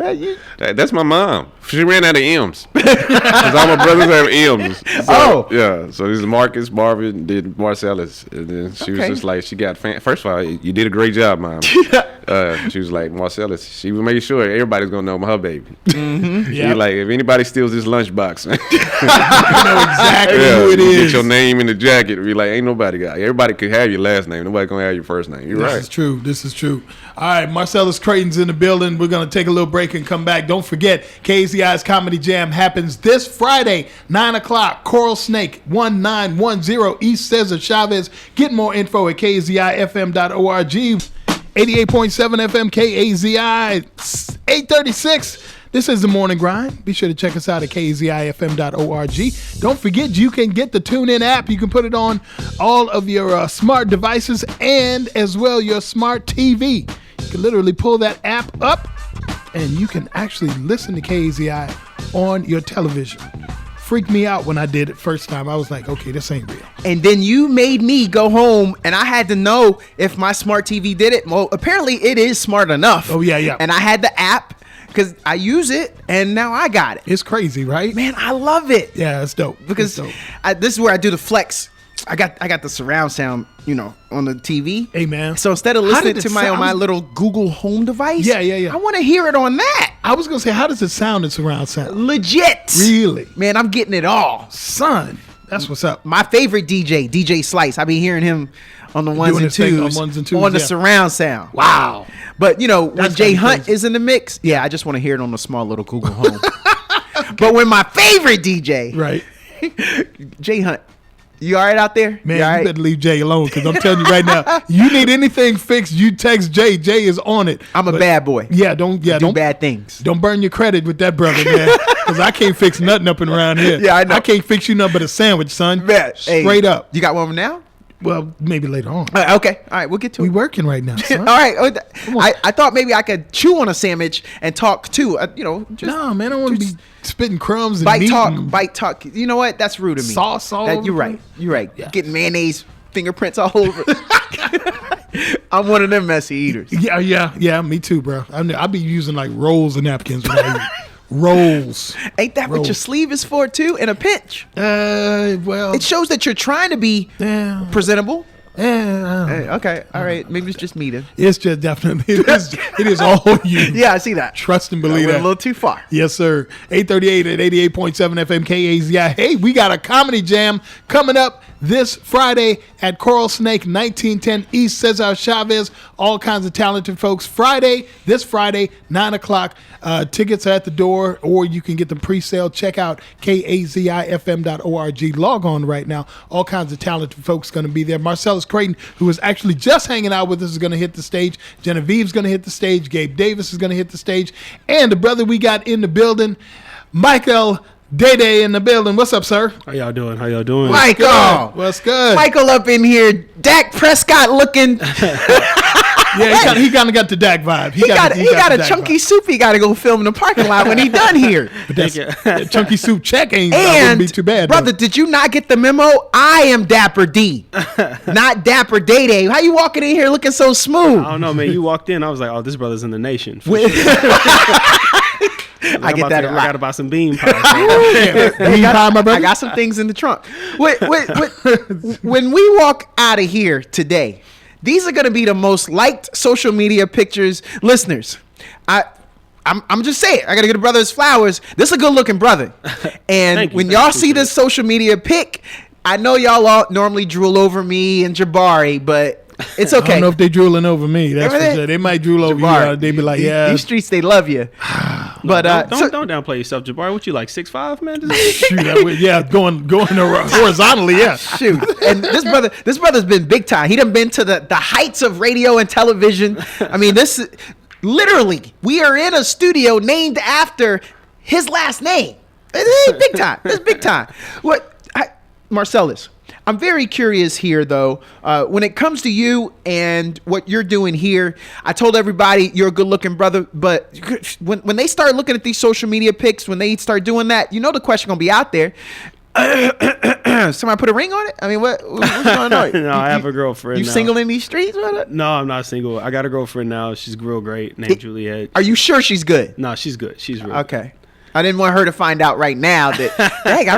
That's my mom. She ran out of M's. Because all my brothers have M's. So, yeah. So this is Marcus, Marvin, did Marcellus. And then she was just like, she got first of all, you did a great job, Mom. She was like, Marcellus. She would make sure everybody's going to know her baby. Mm-hmm. Yeah. Like, if anybody steals this lunchbox, You know exactly who it is. Get your name in the jacket. Be like, ain't nobody got it. Everybody could have your last name. Nobody gonna have your first name. You're right. This is true. All right, Marcellus Creighton's in the building. We're gonna take a little break and come back. Don't forget, KZI's Comedy Jam happens this Friday, 9:00. Coral Snake, 1910 East Cesar Chavez. Get more info at kzifm.org. 88.7 FM KAZI 836. This is The Morning Grind. Be sure to check us out at kzifm.org. Don't forget, you can get the TuneIn app. You can put it on all of your smart devices and as well your smart TV. You can literally pull that app up and you can actually listen to KZI on your television. Freaked me out when I did it first time. I was like, okay, this ain't real. And then you made me go home and I had to know if my smart TV did it. Well, apparently it is smart enough. Oh, yeah. And I had the app because I use it and now I got it. It's crazy, right? Man, I love it. Yeah, it's dope. Because It's dope. this is where I do the flex. I got the surround sound, on the TV. Hey, man. So instead of How listening did to it my sound? on my little Google Home device, Yeah. I want to hear it on that. I was going to say, how does it sound in surround sound? Legit. Really? Man, I'm getting it all. Son, that's what's up. My favorite DJ Slice. I be hearing him on the ones Doing and his thing twos, on ones and twos, on the yeah. surround sound. Wow. But when That's Jay gotta be Hunt crazy. is in the mix, I just want to hear it on the small little Google Home. But when my favorite DJ, Right. Jay Hunt, you all right out there? Man, you all you right? better leave Jay alone because I'm telling you right now, you need anything fixed, you text Jay. Jay is on it. I'm a But bad boy. don't Do bad things. Don't burn your credit with that brother, man. Because I can't fix nothing up and around here. Yeah, I know. I can't fix you nothing but a sandwich, son. Man, hey, Straight up. You got one now? Well, maybe later on. Okay. All right, we'll get to We it. working right now, son. All right. on. I thought maybe I could chew on a sandwich and talk too. Just No, man, I don't want to be spitting crumbs and bite meat talk, and bite talk. You know what? That's rude of me. sauce all over You're the right. place. You're right. Yeah. Getting mayonnaise fingerprints all over. I'm one of them messy eaters. Yeah, me too, bro. I be using like rolls of napkins when I eat. Rolls. Ain't that what your Rolls. sleeve is for too? In a pinch. Well, It shows that you're trying to be yeah, presentable. yeah. Hey, okay. All right. Maybe it's just me then. It's just definitely it is all you. Yeah, I see that. Trust and I believe went that. a little too far. Yes, sir. 838 at 88.7 FM KAZI. Hey, we got a comedy jam coming up this Friday at Coral Snake, 1910 East Cesar Chavez. All kinds of talented folks. This Friday, 9 o'clock. Tickets are at the door, or you can get them pre-sale. Check out kazifm.org. Log on right now. All kinds of talented folks going to be there. Marcellus Marcellus Creighton, who is actually just hanging out with us, is going to hit the stage. Genevieve's going to hit the stage. Gabe Davis is going to hit the stage. And the brother we got in the building, Michael Day in the building. What's up, sir? How y'all doing? Michael. What's good? Michael up in here. Dak Prescott looking. Yeah, he kind of got the Dak vibe. He got a the chunky vibe. soup he got to go film in the parking lot when he done here. But that chunky soup check wouldn't And, be too bad. brother, did you not get the memo? I am Dapper D, not Dapper Day Day. How you walking in here looking so smooth? I don't know, man. You walked in, I was like, oh, this brother's in the nation. I get that a I lot. gotta buy some bean pie. I got some things in the trunk. When we walk out of here today, these are going to be the most liked social media pictures. Listeners, I'm just saying, I got to give the brother his flowers. This is a good looking brother. And when y'all see this social media pic, I know y'all all normally drool over me and Jabari, but it's okay. I don't know if they drooling over me. That's for sure. They might drool over Jabari, you. They be like, these streets, they love you. But Don't downplay yourself, Jabari. What you like, 6'5", man? shoot, going horizontally, yeah. Shoot. And this brother's been big time. He done been to the heights of radio and television. I mean, this literally, we are in a studio named after his last name. It's big time. It's big time. Marcellus, I'm very curious here, though. When it comes to you and what you're doing here, I told everybody you're a good-looking brother, but when they start looking at these social media pics, when they start doing that, you know the question going to be out there. Somebody put a ring on it? I mean, what's going on? No, I have a girlfriend You now. single in these streets? No, I'm not single. I got a girlfriend now. She's real great, named Juliet. Are you sure she's good? No, she's good. She's real Okay. I didn't want her to find out right now that, dang,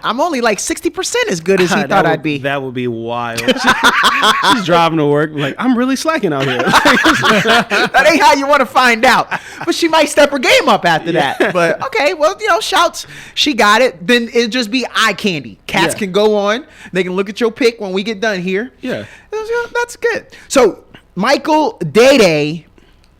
I'm only like 60% as good as he thought I'd be. That would be wild. She's driving to work like, I'm really slacking out here. That ain't how you want to find out. But she might step her game up after that. But okay, well, shouts. She got it. Then it'll just be eye candy. Cats can go on. They can look at your pic when we get done here. Yeah. That's good. So, Michael Day,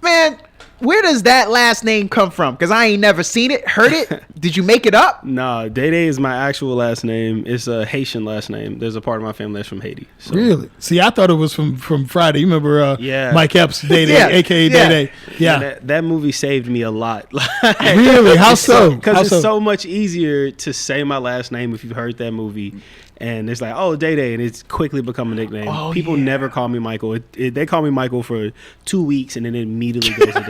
man, where does that last name come from? Because I ain't never seen it, heard it. Did you make it up? No, Day is my actual last name. It's a Haitian last name. There's a part of my family that's from Haiti. So. Really? See, I thought it was from Friday. You remember Mike Epps, Day, a.k.a. Day. Yeah. That movie saved me a lot. Really? How so? Because it's so much easier to say my last name if you've heard that movie. And it's like, oh, Day, and it's quickly become a nickname. Oh, People never call me Michael. They call me Michael for 2 weeks, and then it immediately goes to Day.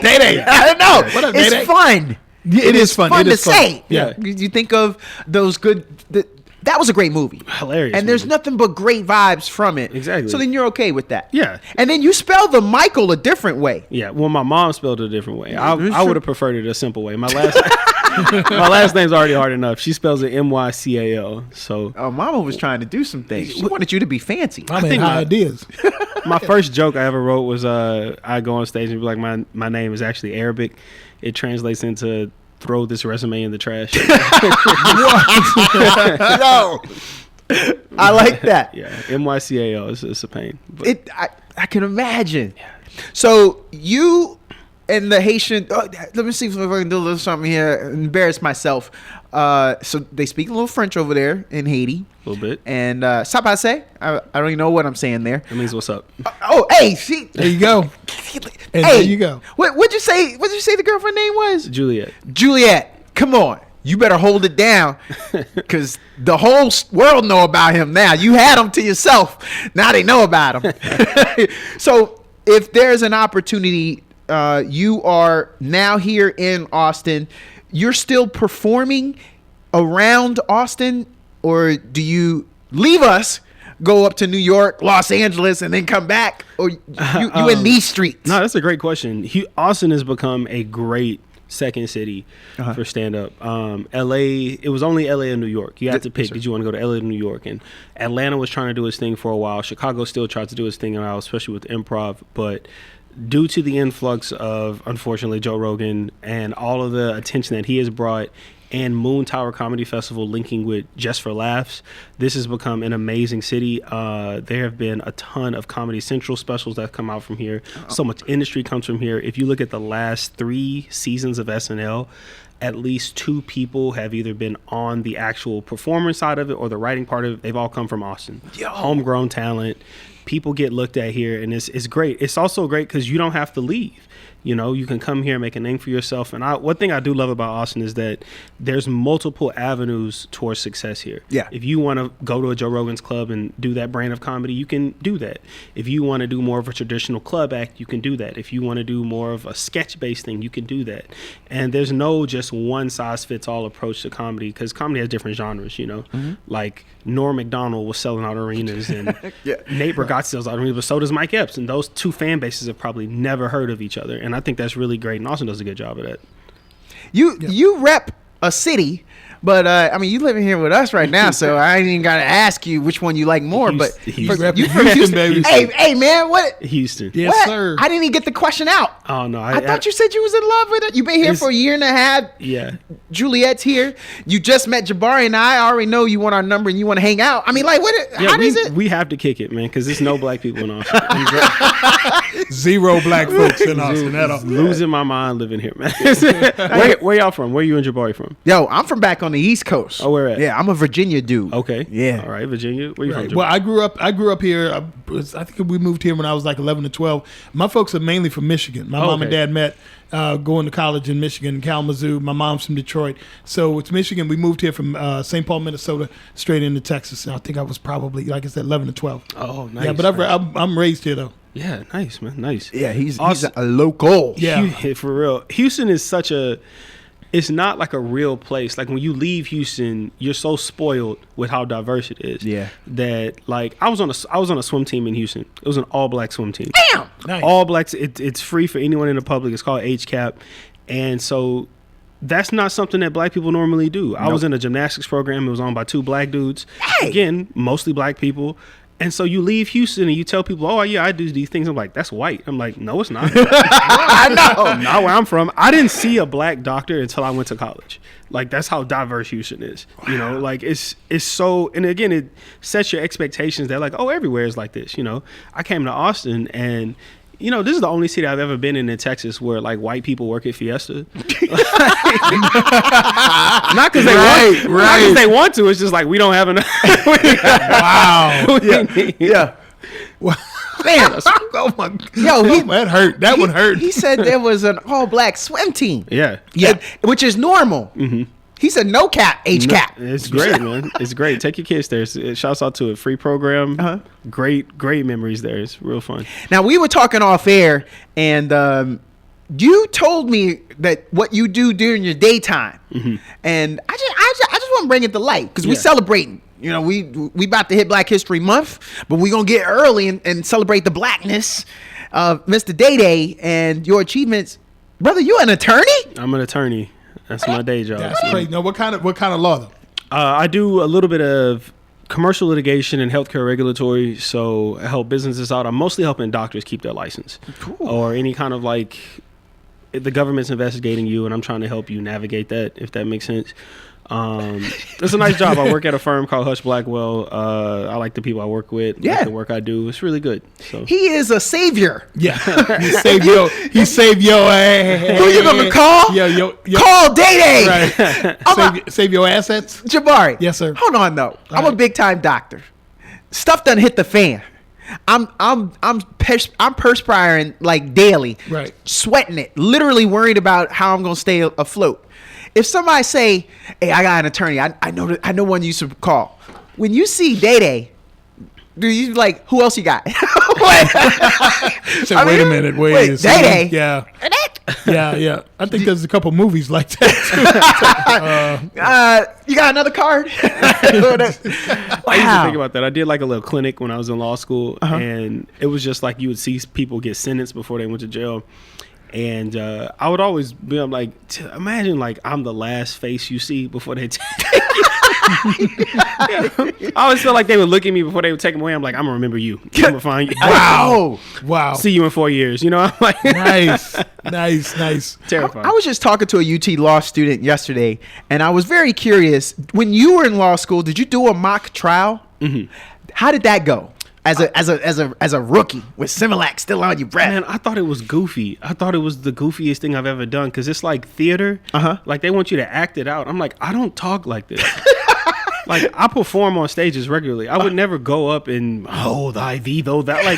Day. I don't know. What up, it's Day-Day? fun. Yeah, it is fun. Fun to say. Yeah. You think of those good. That was a great movie. Hilarious. And there's movie. nothing but great vibes from it. Exactly. So then you're okay with that. Yeah. And then you spell the Michael a different way. Yeah, well, my mom spelled it a different way. I true. would have preferred it a simple way. My last name's already hard enough. She spells it Mycal. So Oh, Mama was trying to do some things. She wanted you to be fancy. I think high my- ideas. my first joke I ever wrote was I go on stage and be like, my name is actually Arabic. It translates into throw this resume in the trash. No. I like that. Yeah, Mycal. It's a pain. But I can imagine. So you and the Haitian. Let me see if I can do a little something here. Embarrass myself. So they speak a little French over there in Haiti. a little bit. And ça passe? I don't even know what I'm saying there. That means what's up. Oh, hey, see. There you go. And Hey, there you go. What'd you say? What'd you say the girlfriend name was? Juliet. Juliet. Come on. You better hold it down, because the whole world know about him now. You had him to yourself. Now they know about him. So if there's an opportunity, you are now here in Austin. You're still performing around Austin, or do you leave us, go up to New York, Los Angeles, and then come back? Or you in these streets? No, that's a great question. Austin has become a great second city for stand-up. LA, it was only LA and New York. You had to pick. Did you want to go to LA or New York? And Atlanta was trying to do its thing for a while. Chicago still tried to do its thing now, especially with improv. But due to the influx of, unfortunately, Joe Rogan and all of the attention that he has brought, and Moon Tower Comedy Festival linking with Just for Laughs, this has become an amazing city. There have been a ton of Comedy Central specials that come out from here. So much industry comes from here. If you look at the last 3 seasons of SNL, at least 2 people have either been on the actual performance side of it or the writing part of it. They've all come from Austin. Homegrown talent. People get looked at here, and it's great. It's also great because you don't have to leave. You know, you can come here and make a name for yourself. And one thing I do love about Austin is that there's multiple avenues towards success here. Yeah. If you want to go to a Joe Rogan's club and do that brand of comedy, you can do that. If you want to do more of a traditional club act, you can do that. If you want to do more of a sketch-based thing, you can do that. And there's no just one-size-fits-all approach to comedy because comedy has different genres, you know. Like Norm Macdonald was selling out arenas and Nate Bargatze sells out arenas, but so does Mike Epps. And those 2 fan bases have probably never heard of each other. And I think that's really great. And Austin does a good job of that. You rep a city, but I mean, you living here with us right now, so I ain't even got to ask you which one you like more. But you from Houston, baby. Hey, man, what? Houston. Yes, what? sir. I didn't even get the question out. Oh, no. I thought you said you was in love with it. You've been here for a year and a half. Yeah. Juliet's here. You just met Jabari and I already know you want our number and you want to hang out. I mean, like, how does it? We have to kick it, man, because there's no black people in Austin. 0 black folks in Austin at all. Losing my mind living here, man. Where y'all from? Where you and Jabari from? Yo, I'm from back on the East Coast. Oh, where at? Yeah, I'm a Virginia dude. Okay. Yeah. All right, Virginia. Where you from? Well, I grew up here. I think we moved here when I was like 11 to 12. My folks are mainly from Michigan. My mom and dad met going to college in Michigan, Kalamazoo. My mom's from Detroit. So it's Michigan. We moved here from St. Paul, Minnesota, straight into Texas. And I think I was probably, like I said, 11 to 12. Oh, nice. Yeah, but I'm raised here, though. Yeah, nice, man. Nice. Yeah, he's a local. Yeah. For real. Houston is such a... It's not like a real place. Like when you leave Houston, you're so spoiled with how diverse it is. Yeah. That like I was on a swim team in Houston. It was an all black swim team. Damn. Nice. All blacks. It's free for anyone in the public. It's called HCAP, and so that's not something that black people normally do. I was in a gymnastics program. It was owned by 2 black dudes. Hey. Again, mostly black people. And so you leave Houston and you tell people, oh, yeah, I do these things. I'm like, that's white. I'm like, no, it's not. I know. Not where I'm from. I didn't see a black doctor until I went to college. Like, that's how diverse Houston is. Wow. You know, like, it's so, and again, it sets your expectations that, like, oh, everywhere is like this. You know, I came to Austin and, you know, this is the only city I've ever been in Texas where like white people work at Fiesta. Not because they want to. It's just like we don't have enough. Wow. Yeah. Man, Oh my God. yo, That hurt. That one hurt. He said there was an all-black swim team. Yeah. Which is normal. Mm-hmm. He said no cap, HCAP. It's great, man. It's great. Take your kids there. Shouts out to a free program. Great memories there. It's real fun. Now, we were talking off air, and you told me that what you do during your daytime, and I just want to bring it to light because we celebrating. You know, we about to hit Black History Month, but we gonna get early and celebrate the blackness of Mr. Day and your achievements, brother. You an attorney? I'm an attorney. That's my day job. That's crazy. No, what kind of law though? I do a little bit of commercial litigation and healthcare regulatory. So I help businesses out. I'm mostly helping doctors keep their license, or any kind of like the government's investigating you, and I'm trying to help you navigate that. If that makes sense. It's a nice job. I work at a firm called Hush Blackwell. I like the people I work with. Yeah. Like the work I do. It's really good. So He is a savior. Yeah, he saved your. Who you gonna call? Call Day. Right. Save your assets. Jabari. Yes, sir. Hold on though. I'm a big time doctor. Stuff done hit the fan. I'm perspiring like daily. Right. Sweating it. Literally worried about how I'm gonna stay afloat. If somebody say, "Hey, I got an attorney," I know one you should call. When you see Day, do you like who else you got? Wait a minute. Wait. Day. Yeah. Yeah. I think there's a couple movies like that too. You got another card? I used to think about that. I did like a little clinic when I was in law school, and it was just like you would see people get sentenced before they went to jail. And I would always be like, imagine like I'm the last face you see before they take you. I always feel like they would look at me before they would take them away. I'm like, I'm going to remember you. I'm going to find you. Wow. See you in 4 years. You know, I'm like, Nice. Terrifying. I was just talking to a UT law student yesterday, and I was very curious. When you were in law school, did you do a mock trial? Mm-hmm. How did that go? as a rookie with Similac still on your breath? Man, I thought it was goofy. I thought it was the goofiest thing I've ever done because it's like theater. Like they want you to act it out. I'm like, I don't talk like this. Like I perform on stages regularly. I would never go up and thy thee though that like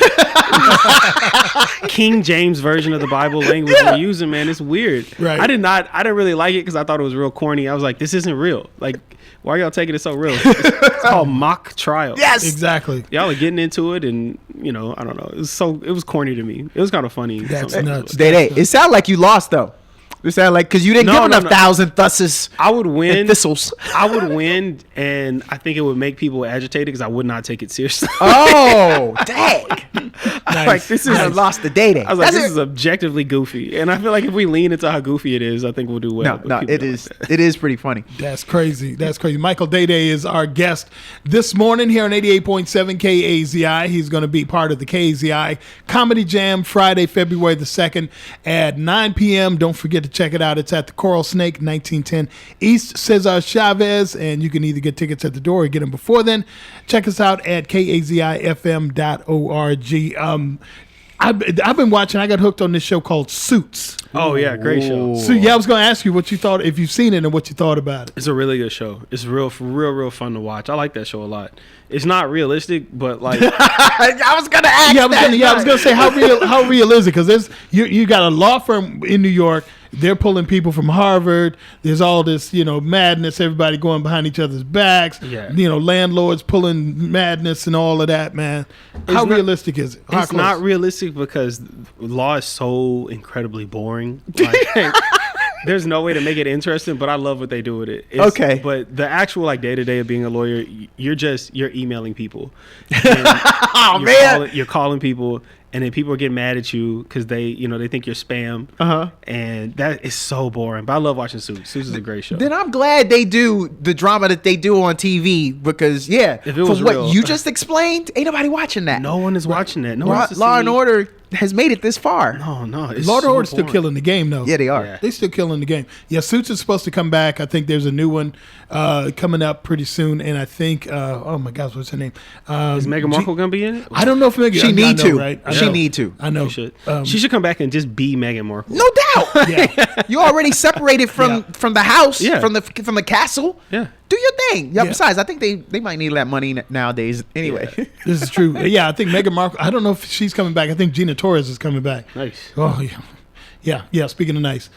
King James version of the Bible language we're using. Man, it's weird. Right. I didn't really like it because I thought it was real corny. I was like, this isn't real. Like, why are y'all taking it so real? It's called mock trial. Yes, exactly. Y'all are getting into it, and I don't know. It was corny to me. It was kind of funny. That's nuts. It sounded like you lost though. It sounded like because you didn't give enough thousand thuses. I would win. Thistles. I would win, and I think it would make people agitated because I would not take it seriously. Oh, dang! Nice. Like this is a lost the day. I was like, this is objectively goofy, and I feel like if we lean into how goofy it is, I think we'll do well. No, it is. It is pretty funny. That's crazy. That's crazy. Michael Day is our guest this morning here on 88.7 KAZI. He's going to be part of the KAZI Comedy Jam Friday, February the 2nd at 9 p.m. Don't forget to check it out. It's at the Coral Snake, 1910 East Cesar Chavez, and you can either get tickets at the door or get them before then. Check us out at kazifm.org. I've been watching. I got hooked on this show called Suits. Oh yeah, great show. So yeah, I was going to ask you what you thought, if you've seen it, and what you thought about it. It's a really good show. It's real fun to watch. I like that show a lot. It's not realistic, but like I was gonna ask. I was gonna say how real is it? Because you got a law firm in New York. They're pulling people from Harvard. There's all this, madness. Everybody going behind each other's backs. Yeah. Landlords pulling madness and all of that, man. How realistic is it? It's not realistic because law is so incredibly boring. Like, there's no way to make it interesting, but I love what they do with it. Okay. But the actual like day to day of being a lawyer, you're emailing people. You're calling people. And then people are getting mad at you because they think you're spam. And that is so boring. But I love watching Suits. Suits is a great show. Then I'm glad they do the drama that they do on TV because, if it was what real, you just explained, ain't nobody watching that. No one is watching that. No Law and Order has made it this far. No. Law and Order's still killing the game, though. Yeah, they are. Yeah. They're still killing the game. Yeah, Suits is supposed to come back. I think there's a new one coming up pretty soon. And I think, oh my gosh, what's her name? Is Meghan Markle going to be in it? I don't know if Meghan... She need to. Right? She need to. I know. She should. She should come back and just be Meghan Markle. No doubt. Yeah. You already separated from the house, Yeah. from the castle. Yeah. Do your thing. Yeah. Yeah. Besides, I think they might need that money nowadays anyway. Yeah. This is true. Yeah, I think Meghan Markle, I don't know if she's coming back. I think Gina Torres is coming back. Nice. Oh, yeah. Yeah, speaking of nice.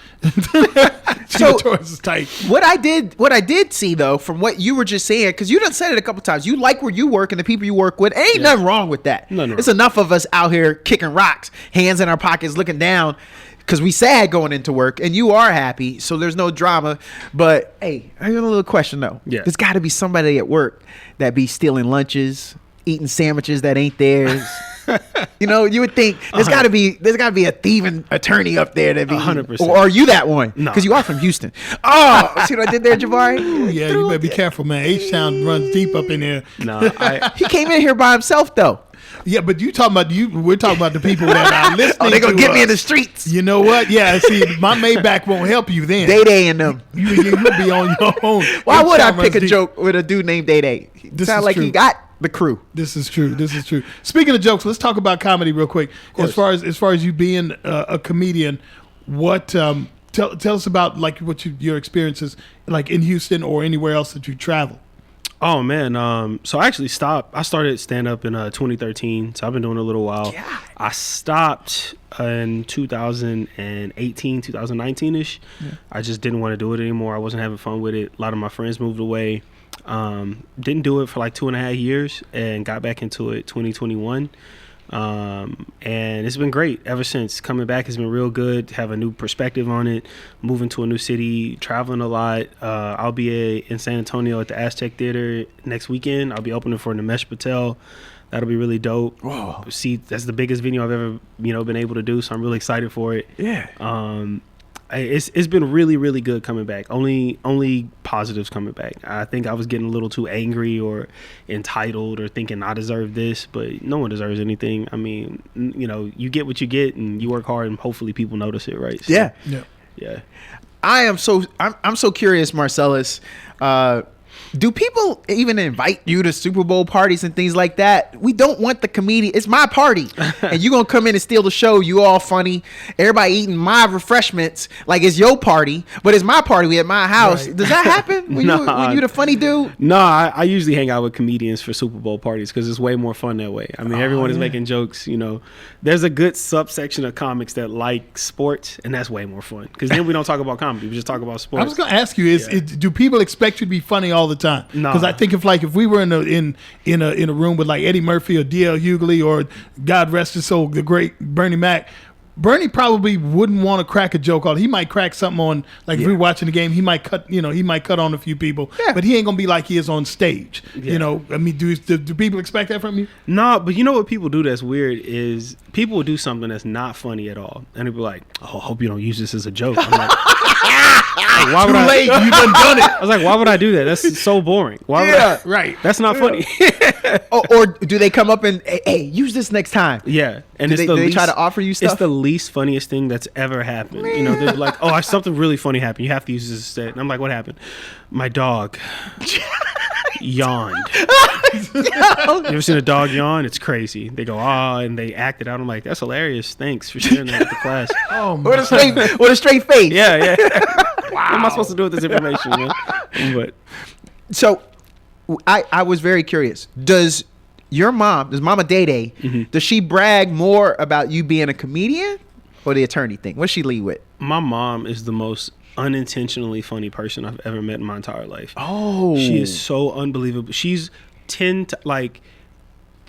Gina Torres is tight. What I did see though, from what you were just saying, because you done said it a couple times, you like where you work and the people you work with. Ain't nothing wrong with that. Nothing wrong. It's enough of us out here kicking rocks, hands in our pockets, looking down, because we sad going into work, and you are happy, so there's no drama. But hey, I got a little question though. Yeah. There's got to be somebody at work that be stealing lunches, eating sandwiches that ain't theirs. You would think there's got to be a thieving attorney up there that be 100%. Or are you that one? No. Because you are from Houston. Oh, see what I did there, Jabari? Yeah, you better be careful, man. H-Town runs deep up in there. No, He came in here by himself though. Yeah, but we're talking about the people that are listening. Oh, they gonna to get me in the us. streets. You know what? Yeah, see, my Maybach won't help you then. Day and them. You'll be on your own. Why would I H-Town pick runs a deep. joke with a dude named Day? This Sound is like true. he got the crew. This is true. Speaking of jokes, let's talk about comedy real quick. As far as you being a comedian, what tell us about like what your experiences like in Houston or anywhere else that you travel. Oh man, so I actually stopped. I started stand up in 2013, so I've been doing it a little while. God. I stopped in 2018, 2019 ish. Yeah. I just didn't want to do it anymore. I wasn't having fun with it. A lot of my friends moved away. Didn't do it for like 2.5 years and got back into it 2021. And it's been great ever since. Coming back has been real good. Have a new perspective on it. Moving to a new city, traveling a lot. I'll be in San Antonio at the Aztec Theater next weekend. I'll be opening for Nimesh Patel. That'll be really dope. Whoa. See, that's the biggest venue I've ever been able to do. So I'm really excited for it. Yeah. It's been really, really good coming back. Only positives coming back. I think I was getting a little too angry or entitled or thinking I deserve this, but no one deserves anything. I mean, you get what you get and you work hard and hopefully people notice it, right? So, Yeah. yeah. I'm so curious, Marcellus. Do people even invite you to Super Bowl parties and things like that? We don't want the comedian. It's my party, and you gonna come in and steal the show. You all funny. Everybody eating my refreshments like it's your party, but it's my party. We at my house. Right. Does that happen when you the funny dude? No, I usually hang out with comedians for Super Bowl parties because it's way more fun that way. I mean, everyone is making jokes. You know, there's a good subsection of comics that like sports, and that's way more fun because then we don't talk about comedy. We just talk about sports. I was going to ask you: do people expect you to be funny all the time? No. Because I think if we were in a room with like Eddie Murphy or D.L. Hughley or God rest his soul, the great Bernie Mac, Bernie probably wouldn't want to crack a joke on. He might crack something on, like if we're watching the game, he might cut on a few people, but he ain't gonna be like he is on stage. Yeah. You know, I mean, do people expect that from you? No, but you know what people do that's weird is people will do something that's not funny at all, and they'll be like, "Oh, I hope you don't use this as a joke." I'm like, why would Too late, you done it. I was like, why would I do that? That's so boring. Why would I? Right. That's not funny. Or do they come up and hey, use this next time? Yeah, and Do it's they- the do they least, try to offer you stuff? It's the least funniest thing that's ever happened. You know, they're like, "Oh, something really funny happened. You have to use this instead." And I'm like, "What happened?" My dog yawned. You ever seen a dog yawn? It's crazy. They go, "Ah," and they act it out. I'm like, "That's hilarious. Thanks for sharing that with the class." Oh my. With a straight face. Yeah. What am I supposed to do with this information, man? But So, I was very curious. Does Mama Day Day, does she brag more about you being a comedian or the attorney thing? What's she lead with? my mom is the most unintentionally funny person I've ever met in my entire life. Oh, She is so unbelievable. She's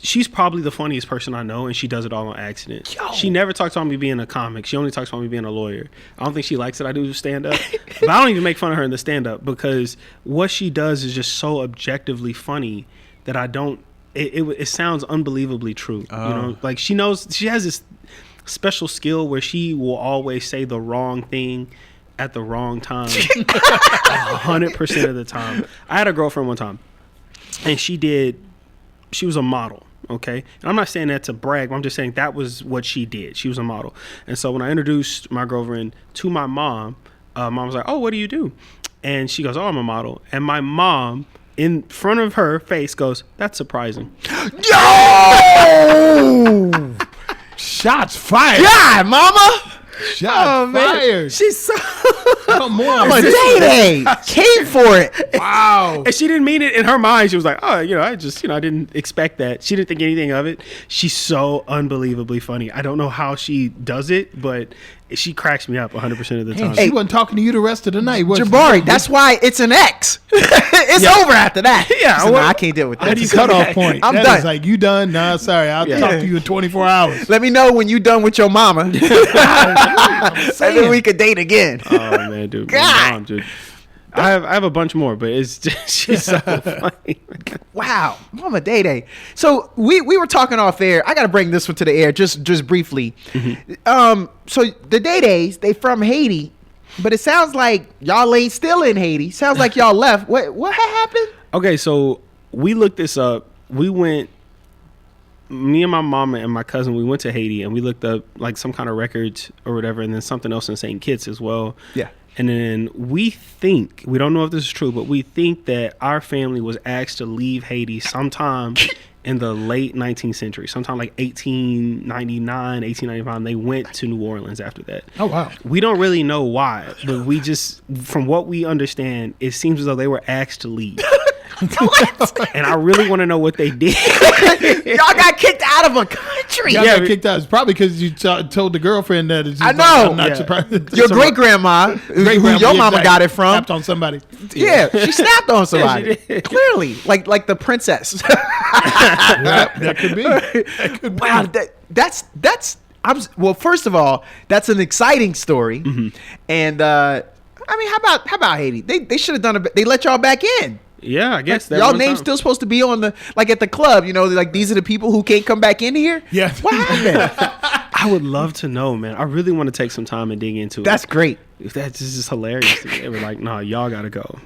she's probably the funniest person I know, and she does it all on accident. Yo. She never talks about me being a comic. She only talks about me being a lawyer. I don't think she likes that I do stand up, but I don't even make fun of her in the stand up because what she does is just so objectively funny that I don't. It sounds unbelievably true. You know, like she knows she has this special skill where she will always say the wrong thing at the wrong time 100% of the time. I had a girlfriend one time, and she was a model. Okay. And I'm not saying that to brag, but I'm just saying that was what she did. She was a model. And so when I introduced my girlfriend to my mom, mom was like, "Oh, what do you do?" And she goes, "Oh, I'm a model." And my mom, in front of her face, goes, "That's surprising." yo, Shots fired. God, Mama. Shots fired. She's so. Come on. Mama Day Day came for it. Wow. And she didn't mean it in her mind. She was like, "Oh, I just, I didn't expect that." She didn't think anything of it. She's so unbelievably funny. I don't know how she does it, but she cracks me up 100% of the time. She wasn't talking to you the rest of the night, was she? Jabari, that's why it's an X. It's over after that. Yeah, She said, well, "Nah, I can't deal with That's this. a cutoff point. I'm That done. is like, you done? Nah, sorry. I'll talk to you in 24 hours. Let me know when you done with your mama, and then we could date again." Oh man, dude, my God. mom, dude. I have a bunch more, but it's just, she's so funny. Wow, Mama Day Day. So we were talking off air. I got to bring this one to the air just briefly. So the Day Days, they from Haiti, but it sounds like y'all ain't still in Haiti. Sounds like y'all left. What happened? Okay, so we looked this up. We went, me and my mama and my cousin, we went to Haiti and we looked up like some kind of records or whatever, and then something else in St. Kitts as well. Yeah. And then we don't know if this is true, but we think that our family was asked to leave Haiti sometime in the late 19th century, sometime like 1899, 1895. They went to New Orleans after that. Oh, wow. We don't really know why, but we just, from what we understand, it seems as though they were asked to leave. And I really want to know what they did. Y'all got kicked out of a country. Y'all Yeah, got kicked out. It's probably because you told the girlfriend that. It's just I like, know. I'm not Yeah. surprised. Your great grandma, who your mama got it from. Snapped on somebody. Yeah, she snapped on somebody. she did. Clearly, like the princess. That could be. That could be. Wow, that's. Well, first of all, that's an exciting story, and I mean, how about Haiti? They should have done it. They let y'all back in. Yeah, I guess that Y'all one name's time. still supposed to be on the at the club. Like these are the people who can't come back in here. Yeah. What happened? I would love to know, man. I really want to take some time and dig into it. That's great. If that's just hilarious. They were like, "Nah, y'all gotta go."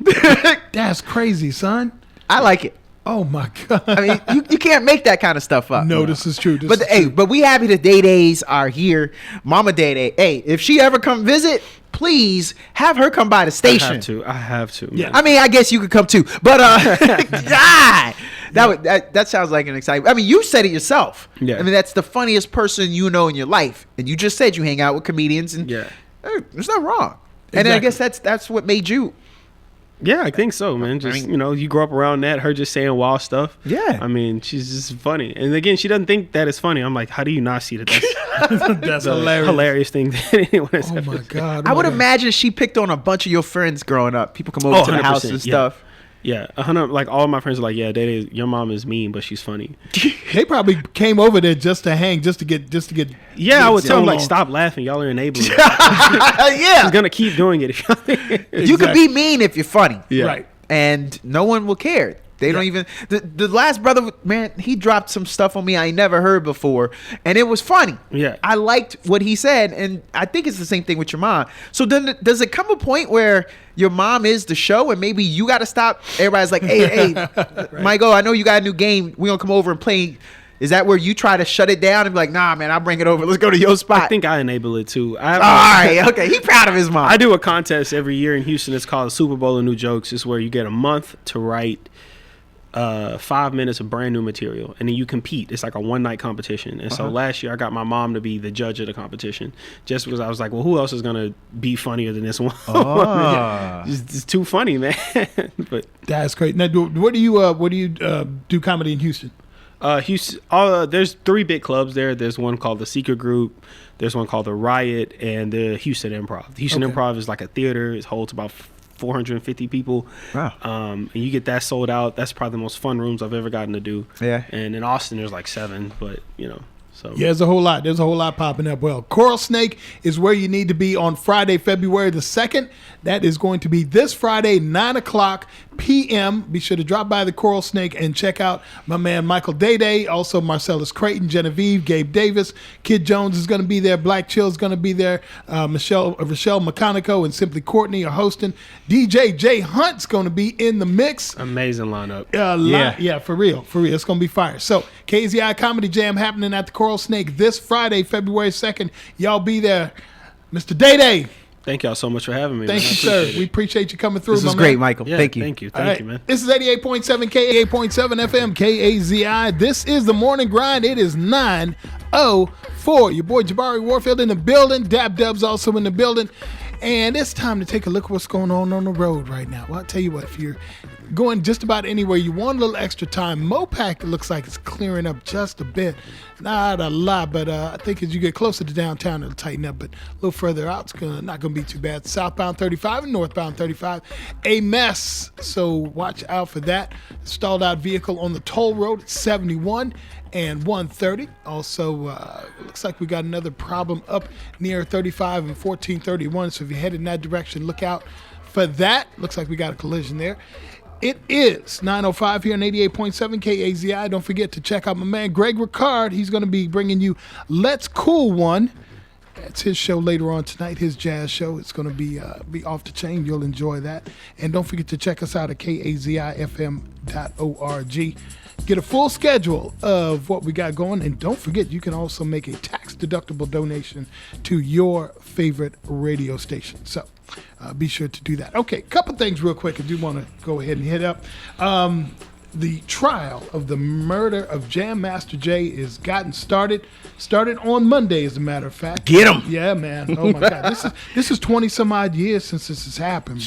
That's crazy, son. I like it. Oh my God. I mean, you can't make that kind of stuff up. No, this is true. But we happy the Day Days are here. Mama Day Day. Hey, if she ever come visit, please have her come by the station. I have to. Yeah. I mean, I guess you could come too. But God, that sounds like an exciting. I mean, you said it yourself. Yeah. I mean, that's the funniest person you know in your life, and you just said you hang out with comedians, and Yeah. there's nothing wrong. And I guess that's what made you. Yeah, I think so, man. Just, you grow up around that, her just saying wild stuff. Yeah. I mean, she's just funny. And again, she doesn't think that is funny. I'm like, how do you not see that that's That's the hilarious. hilarious thing that anyone has Oh ever my said? God. I would imagine she picked on a bunch of your friends growing up. People come over to the house 100%, and yeah. stuff. Yeah, 100. Like all my friends are like, yeah, your mom is mean, but she's funny. They probably came over there just to hang, just to get. Yeah, I would tell them like, along. stop laughing, y'all are enabling. She's Yeah. gonna keep doing it. You could be mean if you're funny. Yeah. Right. And no one will care. They don't even. The last brother, man, he dropped some stuff on me I never heard before, and it was funny. Yeah. I liked what he said, and I think it's the same thing with your mom. So then, does it come a point where your mom is the show, and maybe you got to stop? Everybody's like, hey, Michael, I know you got a new game. We gonna come over and play. Is that where you try to shut it down and be like, nah, man, I'll bring it over. Let's go to your spot. I think I enable it too. All right, okay. He proud of his mom. I do a contest every year in Houston. It's called the Super Bowl of New Jokes. It's where you get a month to write 5 minutes of brand new material, and then you compete. It's like a one-night competition. And so last year I got my mom to be the judge of the competition, just because I was like, well, who else is gonna be funnier than this one? It's too funny, man. But That's great. Now, what do you do comedy in Houston? Houston, there's 3 big clubs there. There's one called the Secret Group, there's one called the Riot, and the Houston Improv. The Houston Improv is like a theater. It holds about 450 people. Wow. And you get that sold out. That's probably the most fun rooms I've ever gotten to do. Yeah. And in Austin there's like 7, but so Yeah, there's a whole lot popping up. Well, Coral Snake is where you need to be on Friday, February the 2nd. That is going to be this Friday, 9:00 p.m. Be sure to drop by the Coral Snake and check out my man Michael Day, also Marcellus Creighton, Genevieve, Gabe Davis, Kid Jones is going to be there, Black Chill is going to be there, Rochelle McConico and Simply Courtney are hosting. DJ J Hunt's going to be in the mix. amazing lineup. Yeah, for real. It's going to be fire. So, KZI Comedy Jam happening at the Coral Snake this Friday, February 2nd. Y'all be there. Mr. Day. Thank y'all so much for having me. Thank man. you, I sir. appreciate We it. appreciate you coming through, This my is man. great, Michael. Yeah, Thank you. Thank you. All Thank right. you, man. This is 88.7 K88.7 FM KAZI. This is the morning grind. It is 9:04. Your boy Jabari Warfield in the building. Dab Dub's also in the building. And it's time to take a look at what's going on the road right now. Well, I'll tell you what, if you're going just about anywhere, you want a little extra time. Mopac looks like it's clearing up just a bit. Not a lot, but I think as you get closer to downtown, it'll tighten up. But a little further out, it's not going to be too bad. Southbound 35 and northbound 35, a mess. So watch out for that. Stalled out vehicle on the toll road at 71 and 130. Also, it looks like we got another problem up near 35 and 1431. So if you're headed in that direction, look out for that. Looks like we got a collision there. It is 9:05 here on 88.7 KAZI. Don't forget to check out my man Greg Ricard. He's going to be bringing you Let's Cool One. That's his show later on tonight, his jazz show. It's going to be off the chain. You'll enjoy that. And don't forget to check us out at kazifm.org. Get a full schedule of what we got going. And don't forget, you can also make a tax-deductible donation to your favorite radio station. So be sure to do that. Okay, couple things real quick. I do want to go ahead and hit up. The trial of the murder of Jam Master Jay is gotten started. Started on Monday, as a matter of fact. Get 'em. Yeah, man. Oh my God. This is 20 some odd years since this has happened,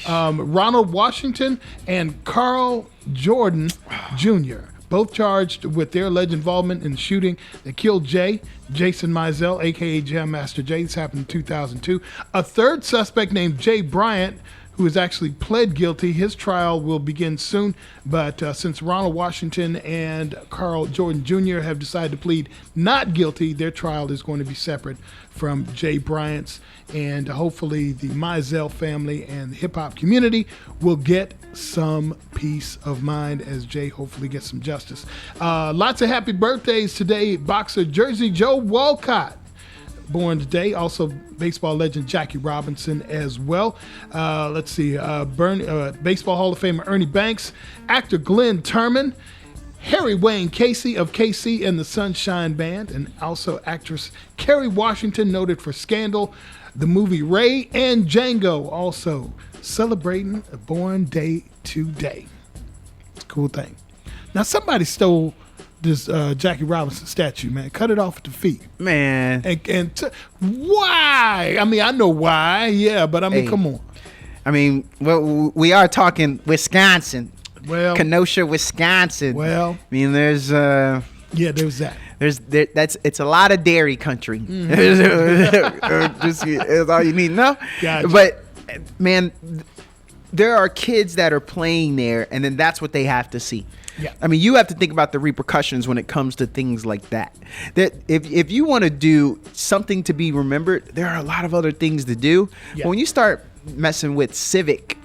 bro. Ronald Washington and Carl Jordan Jr. both charged with their alleged involvement in the shooting that killed Jay, Jason Mizell, a.k.a. Jam Master Jay. This happened in 2002. A third suspect named Jay Bryant, who has actually pled guilty. His trial will begin soon, but since Ronald Washington and Carl Jordan Jr. have decided to plead not guilty, their trial is going to be separate from Jay Bryant's, and hopefully the Mizell family and the hip-hop community will get some peace of mind as Jay hopefully gets some justice. Lots of happy birthdays today. Boxer Jersey Joe Walcott born today. Also, baseball legend Jackie Robinson as well. Let's see, Baseball Hall of Famer Ernie Banks, actor Glenn Turman, Harry Wayne Casey of Casey and the Sunshine Band, and also actress Kerry Washington, noted for Scandal, the movie Ray, and Django, also celebrating a born day today. It's a cool thing. Now, somebody stole this Jackie Robinson statue, man. Cut it off at the feet. Man. Why? I mean, I know why, yeah, but I mean, come on. I mean, well, we are talking Wisconsin. Well, Kenosha, Wisconsin. Well, I mean, there's yeah, there's that. It's a lot of dairy country. That's all you need to know. Gotcha. But man, there are kids that are playing there, and then that's what they have to see. Yeah. I mean, you have to think about the repercussions when it comes to things like that. That if you want to do something to be remembered, there are a lot of other things to do. Yeah. But when you start messing with civic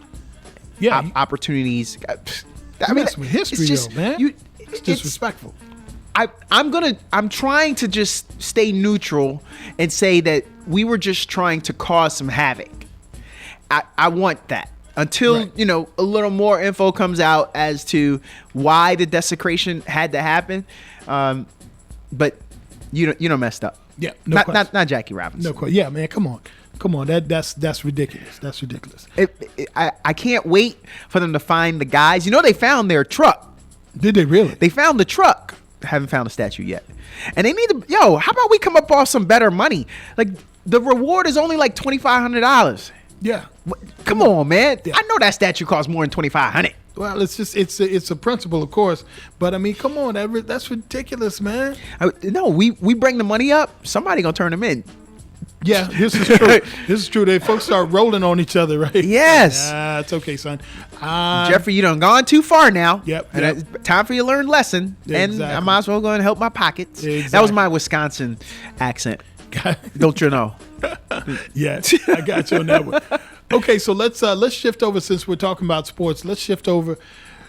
opportunities, I mean, messing with history, it's just, though, man. It's disrespectful. I'm trying to just stay neutral and say that we were just trying to cause some havoc. I want that until Right. A little more info comes out as to why the desecration had to happen. But you don't messed up. Yeah, no question. Not Jackie Robinson. No question. Yeah, man, come on. That's ridiculous. That's ridiculous. I can't wait for them to find the guys. They found their truck. Did they really? They found the truck. Haven't found a statue yet. And they need to, how about we come up off some better money? Like, the reward is only like $2,500. Yeah. Come on, man. Yeah. I know that statue costs more than $2,500. Well, it's a principle, of course, but I mean, come on, that's ridiculous, man. No, we bring the money up. Somebody gonna turn them in. Yeah, this is true. This is true. They folks start rolling on each other, right? Yes. It's okay, son. Jeffrey, you done gone too far now. Yep. And it's time for you to learn a lesson. And Exactly. I might as well go and help my pockets. Exactly. That was my Wisconsin accent. Don't you know? Yes, I got you on that one. Okay, so let's shift over, since we're talking about sports. Let's shift over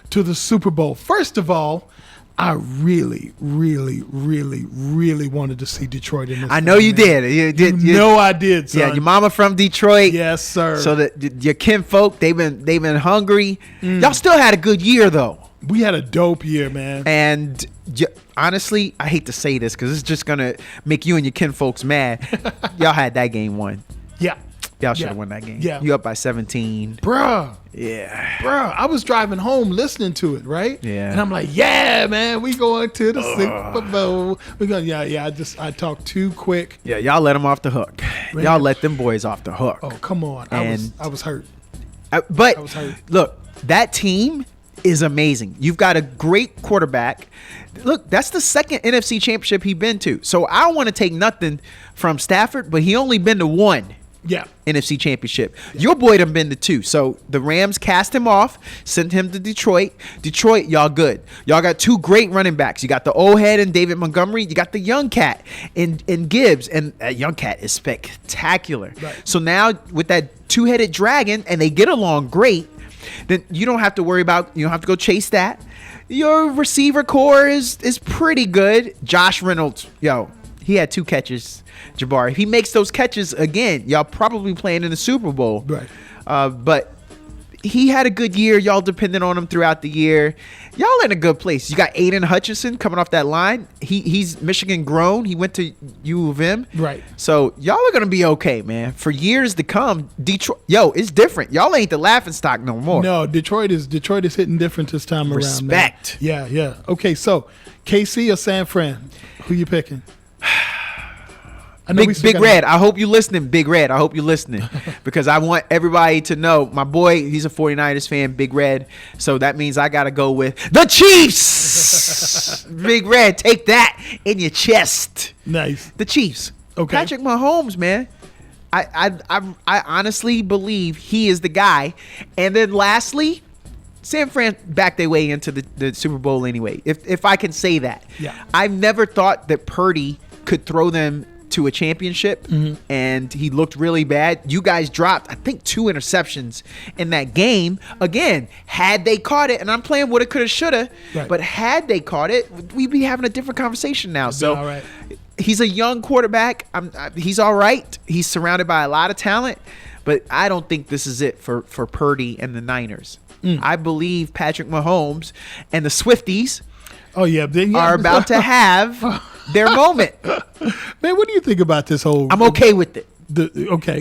to the Super Bowl. First of all, I really, really, really, really wanted to see Detroit in this. I know you did. You did. I did, son. Yeah, your mama from Detroit. Yes, sir. So that your kinfolk, they've been hungry. Mm. Y'all still had a good year though. We had a dope year, man. And honestly, I hate to say this because it's just gonna make you and your kinfolks mad. Y'all had that game won. Yeah. Y'all should have won that game. Yeah. You up by 17. Bruh. Yeah. Bruh, I was driving home listening to it, right? Yeah. And I'm like, yeah, man, we going to the Super Bowl. We're going, yeah, I talked too quick. Yeah, y'all let them off the hook. Man. Y'all let them boys off the hook. Oh, come on. I was hurt. But I was hurt. Look, that team is amazing. You've got a great quarterback. Look, that's the second NFC championship he's been to. So I don't want to take nothing from Stafford, but he only been to one. Yeah. NFC championship. Your boy done been to two. So the Rams cast him off, sent him to Detroit. Detroit, y'all good. Y'all got two great running backs. You got the old head and David Montgomery. You got the young cat in Gibbs. And that young cat is spectacular. Right. So now with that two-headed dragon, and they get along great, then you don't have to worry about, you don't have to go chase that. Your receiver core is pretty good. Josh Reynolds, he had 2 catches. Jabari, if he makes those catches again, y'all probably playing in the Super Bowl. Right. But he had a good year. Y'all depended on him throughout the year. Y'all in a good place. You got Aiden Hutchinson coming off that line. He's Michigan grown. He went to U of M. Right. So y'all are gonna be okay, man. For years to come, Detroit, it's different. Y'all ain't the laughing stock no more. No, Detroit is hitting different this time around. Respect. Man. Yeah. Okay, so KC or San Fran? Who you picking? I know Big Red, I hope you listening. Big Red, I hope you listening. Because I want everybody to know, my boy, he's a 49ers fan, Big Red. So that means I got to go with the Chiefs. Big Red, take that in your chest. Nice. The Chiefs. Okay. Patrick Mahomes, man. I honestly believe he is the guy. And then lastly, San Fran backed their way into the Super Bowl anyway, if I can say that. Yeah. I've never thought that Purdy could throw them to a championship, and he looked really bad. You guys dropped, I think, 2 interceptions in that game. Again, had they caught it, and I'm playing woulda, coulda, shoulda, Right. but had they caught it, we'd be having a different conversation now. So all right. he's a young quarterback. He's all right. He's surrounded by a lot of talent, but I don't think this is it for Purdy and the Niners. I believe Patrick Mahomes and the Swifties are about to have their moment. Man, what do you think about this whole? I'm okay with it. Okay.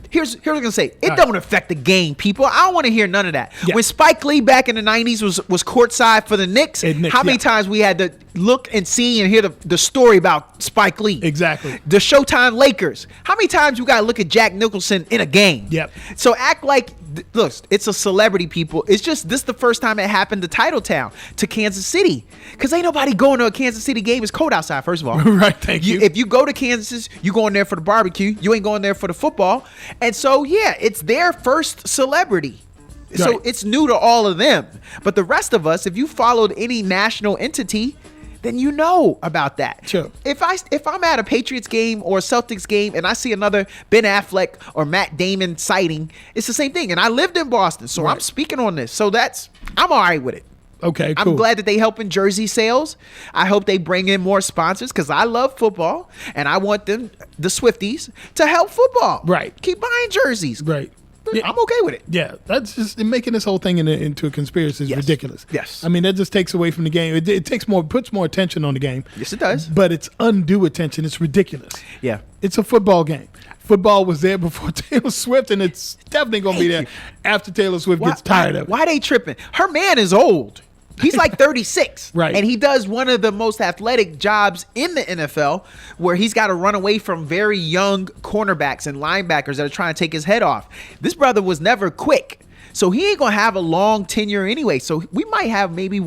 Here's what I'm gonna say. It don't affect the game, people. I don't want to hear none of that. Yeah. When Spike Lee back in the 90s was courtside for the Knicks, how many times we had to look and see and hear the story about Spike Lee? Exactly. The Showtime Lakers. How many times you got to look at Jack Nicholson in a game? Yep. So act like, look, it's a celebrity, people. It's just this the first time it happened to Titletown, to Kansas City. Because ain't nobody going to a Kansas City game. It's cold outside, first of all. Right, thank you. If you go to Kansas, you going there for the barbecue. You ain't going there for the football. And so, yeah, it's their first celebrity. So Right. it's new to all of them. But the rest of us, if you followed any national entity, then you know about that. Sure. If I'm at a Patriots game or a Celtics game and I see another Ben Affleck or Matt Damon sighting, it's the same thing. And I lived in Boston, so I'm Right. speaking on this. So I'm all right with it. Okay, cool. I'm glad that they helping jersey sales. I hope they bring in more sponsors because I love football and I want them, the Swifties, to help football. Right. Keep buying jerseys. Right. I'm okay with it. Yeah, that's just making this whole thing into a conspiracy is Yes. ridiculous. Yes. I mean, that just takes away from the game. It puts more attention on the game. Yes, it does. But it's undue attention. It's ridiculous. Yeah. It's a football game. Football was there before Taylor Swift, and it's definitely going to be there after Taylor Swift gets tired of it. Why they tripping? Her man is old. He's like 36. Right. And he does one of the most athletic jobs in the NFL where he's got to run away from very young cornerbacks and linebackers that are trying to take his head off. This brother was never quick. So he ain't going to have a long tenure anyway. So we might have maybe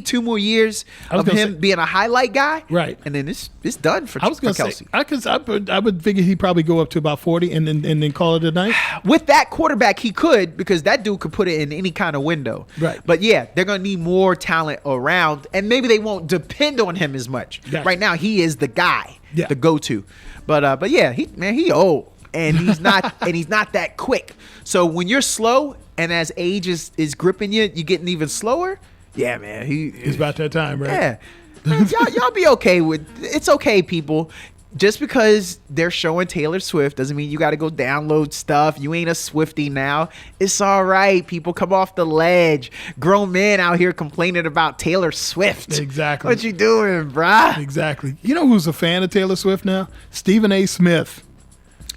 2 more years of him being a highlight guy. Right. And then it's done for I was going to Kelsey. say, I would figure he'd probably go up to about 40 and then call it a night. With that quarterback, he could, because that dude could put it in any kind of window. Right. But yeah, they're going to need more talent around, and maybe they won't depend on him as much. Gotcha. Right now, he is the guy, Yeah. the go-to. But yeah, he old, and he's not that quick. So when you're slow, and as age is gripping you, you're getting even slower. Yeah, man, It's about that time, right? yeah. Man, y'all be okay with it's okay, people. Just because they're showing Taylor Swift doesn't mean you got to go download stuff. You ain't a Swiftie now. It's all right, people. Come off the ledge. Grown men out here complaining about Taylor Swift. Exactly. What you doing, bruh? Exactly. You know who's a fan of Taylor Swift now? Stephen A. Smith.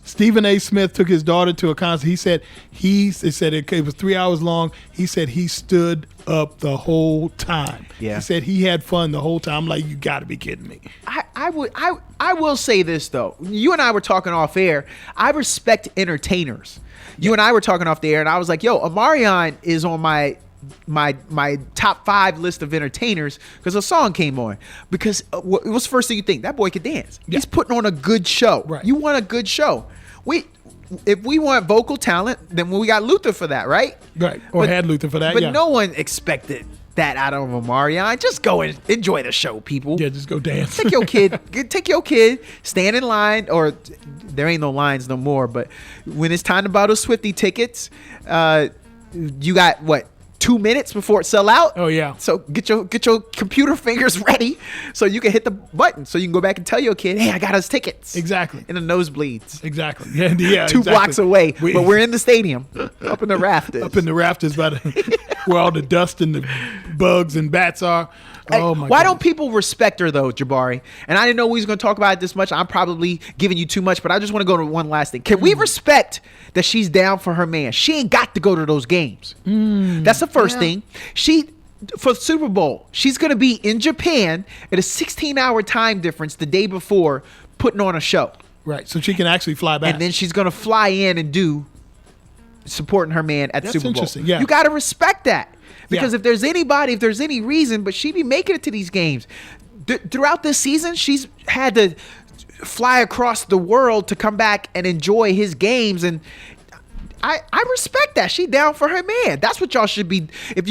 Stephen A. Smith took his daughter to a concert. He said it was 3 hours long. He said he stood up the whole time. Yeah. He said he had fun the whole time. I'm like, you got to be kidding me. I will say this though. You and I were talking off air. I respect entertainers. You and I were talking off the air, and I was like, "Yo, Omarion is on my top 5 list of entertainers because a song came on." Because what's the first thing you think? That boy could dance. Yeah. He's putting on a good show. Right. You want a good show. If we want vocal talent, then we got Luther for that, right? Right. Or had Luther for that. But yeah. no one expected that out of Omarion. Just go and enjoy the show, people. Yeah, just go dance. Take your kid, stand in line, or there ain't no lines no more. But when it's time to buy those Swiftie tickets, you got what, 2 minutes before it sell out? Oh, yeah. So get your computer fingers ready so you can hit the button so you can go back and tell your kid, hey, I got us tickets. Exactly. In the nosebleeds. Exactly. Yeah. Yeah. 2 exactly. blocks away, but we're in the stadium, up in the rafters. up in the rafters where all the dust and the bugs and bats are. Oh my! Why don't people respect her though, Jabari? And I didn't know we was going to talk about it this much. I'm probably giving you too much, but I just want to go to one last thing. Can we respect that she's down for her man? She ain't got to go to those games. That's the first thing. For Super Bowl, she's going to be in Japan at a 16-hour time difference the day before, putting on a show. Right, so she can actually fly back. And then she's going to fly in and do supporting her man at the That's Super Bowl. interesting, yeah. You got to respect that. Because Yeah. if there's any reason, but she be making it to these games. Throughout this season, she's had to fly across the world to come back and enjoy his games. And I respect that. She down for her man. That's what y'all should be, if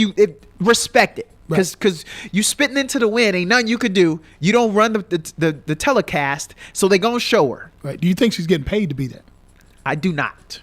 respect it. Because you spitting into the wind, ain't nothing you could do. You don't run the telecast, so they gonna show her. Right. Do you think she's getting paid to be there? I do not.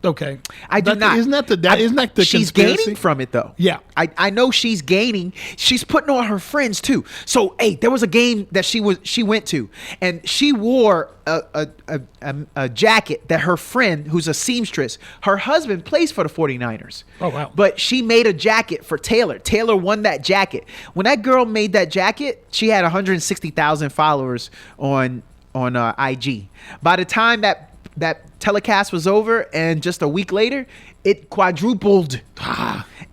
Okay, I do not. Isn't that the she's conspiracy? gaining from it though. Yeah. I know she's gaining. She's putting on her friends too. So hey, there was a game that she went to, and she wore a jacket that her friend, who's a seamstress, her husband plays for the 49ers. Oh, wow. But she made a jacket for Taylor. Taylor won that jacket. When that girl made that jacket, she had 160,000 followers on IG. By the time that telecast was over, and just a week later, it quadrupled.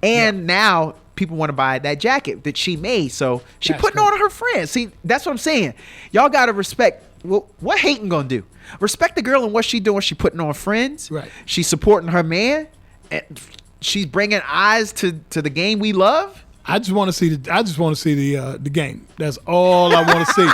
And now people want to buy that jacket that she made. So she That's putting great. on her friends. See, that's what I'm saying. Y'all got to respect. Well, what hating gonna do? Respect the girl and what she doing. She putting on friends. Right. She's supporting her man. And she's bringing eyes to the game we love. I just want to see the game. That's all I want to see.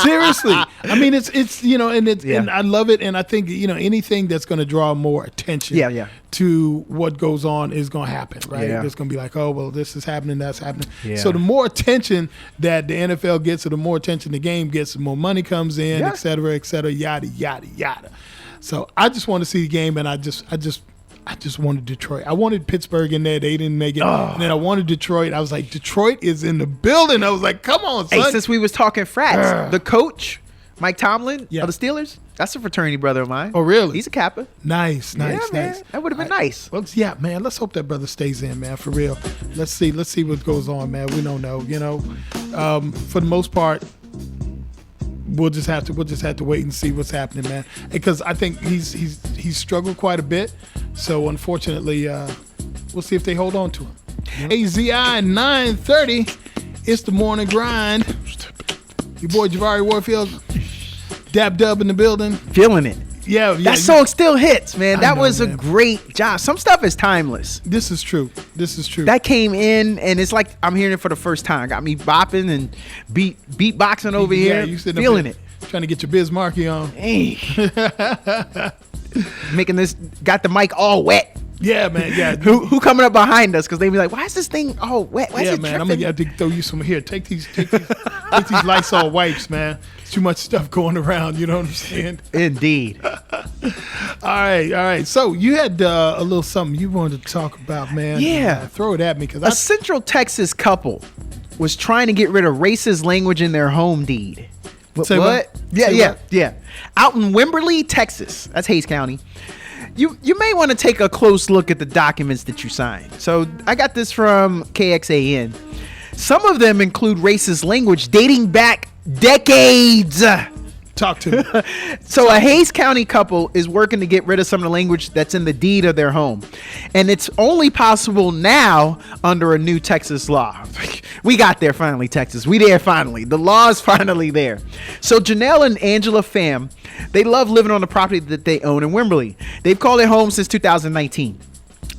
Seriously, I mean it's and I love it, and I think anything that's going to draw more attention to what goes on is going to happen, right? Yeah. It's going to be like, oh well, this is happening, that's happening. Yeah. So the more attention that the NFL gets, or the more attention the game gets, the more money comes in, et cetera, yada yada yada. So I just want to see the game, and I just wanted Detroit. I wanted Pittsburgh in there. They didn't make it. And then I wanted Detroit. I was like, Detroit is in the building. I was like, come on, son. Hey, since we was talking frats, the coach, Mike Tomlin of the Steelers, that's a fraternity brother of mine. Oh, really? He's a Kappa. Nice. Man, that would have been nice. Well, yeah, man. Let's hope that brother stays in, man, for real. Let's see what goes on, man. We don't know, for the most part. We'll just have to wait and see what's happening, man. Because I think he's struggled quite a bit. So unfortunately, we'll see if they hold on to him. AZI 9:30. It's the morning grind. Your boy Jabari Warfield, Dab Dub in the building. Feeling it. Yeah. That song still hits, man. That was man. a great job. Some stuff is timeless. This is true. That came in, and it's like I'm hearing it for the first time. Got me bopping and beatboxing over here. You sitting feeling up it. here trying to get your Biz Markie on. Hey. Making this, got the mic all wet. Yeah, man. Yeah. Who coming up behind us? Because they be like, why is this thing all wet? Why is it man. dripping? I'm gonna have to throw you some here. Take these Lysol wipes, man. It's too much stuff going around. You know what I'm saying? Indeed. All right. So you had a little something you wanted to talk about, man. Yeah. Throw it at me, because A Central Texas couple was trying to get rid of racist language in their home deed. Say what? Yeah. Out in Wimberley, Texas. That's Hayes County. You may want to take a close look at the documents that you signed. So I got this from KXAN. Some of them include racist language dating back decades. Talk to me. So a Hayes County couple is working to get rid of some of the language that's in the deed of their home. And it's only possible now under a new Texas law. We got there finally, Texas. We there finally. The law is finally there. So Janelle and Angela Pham, they love living on the property that they own in Wimberley. They've called it home since 2019.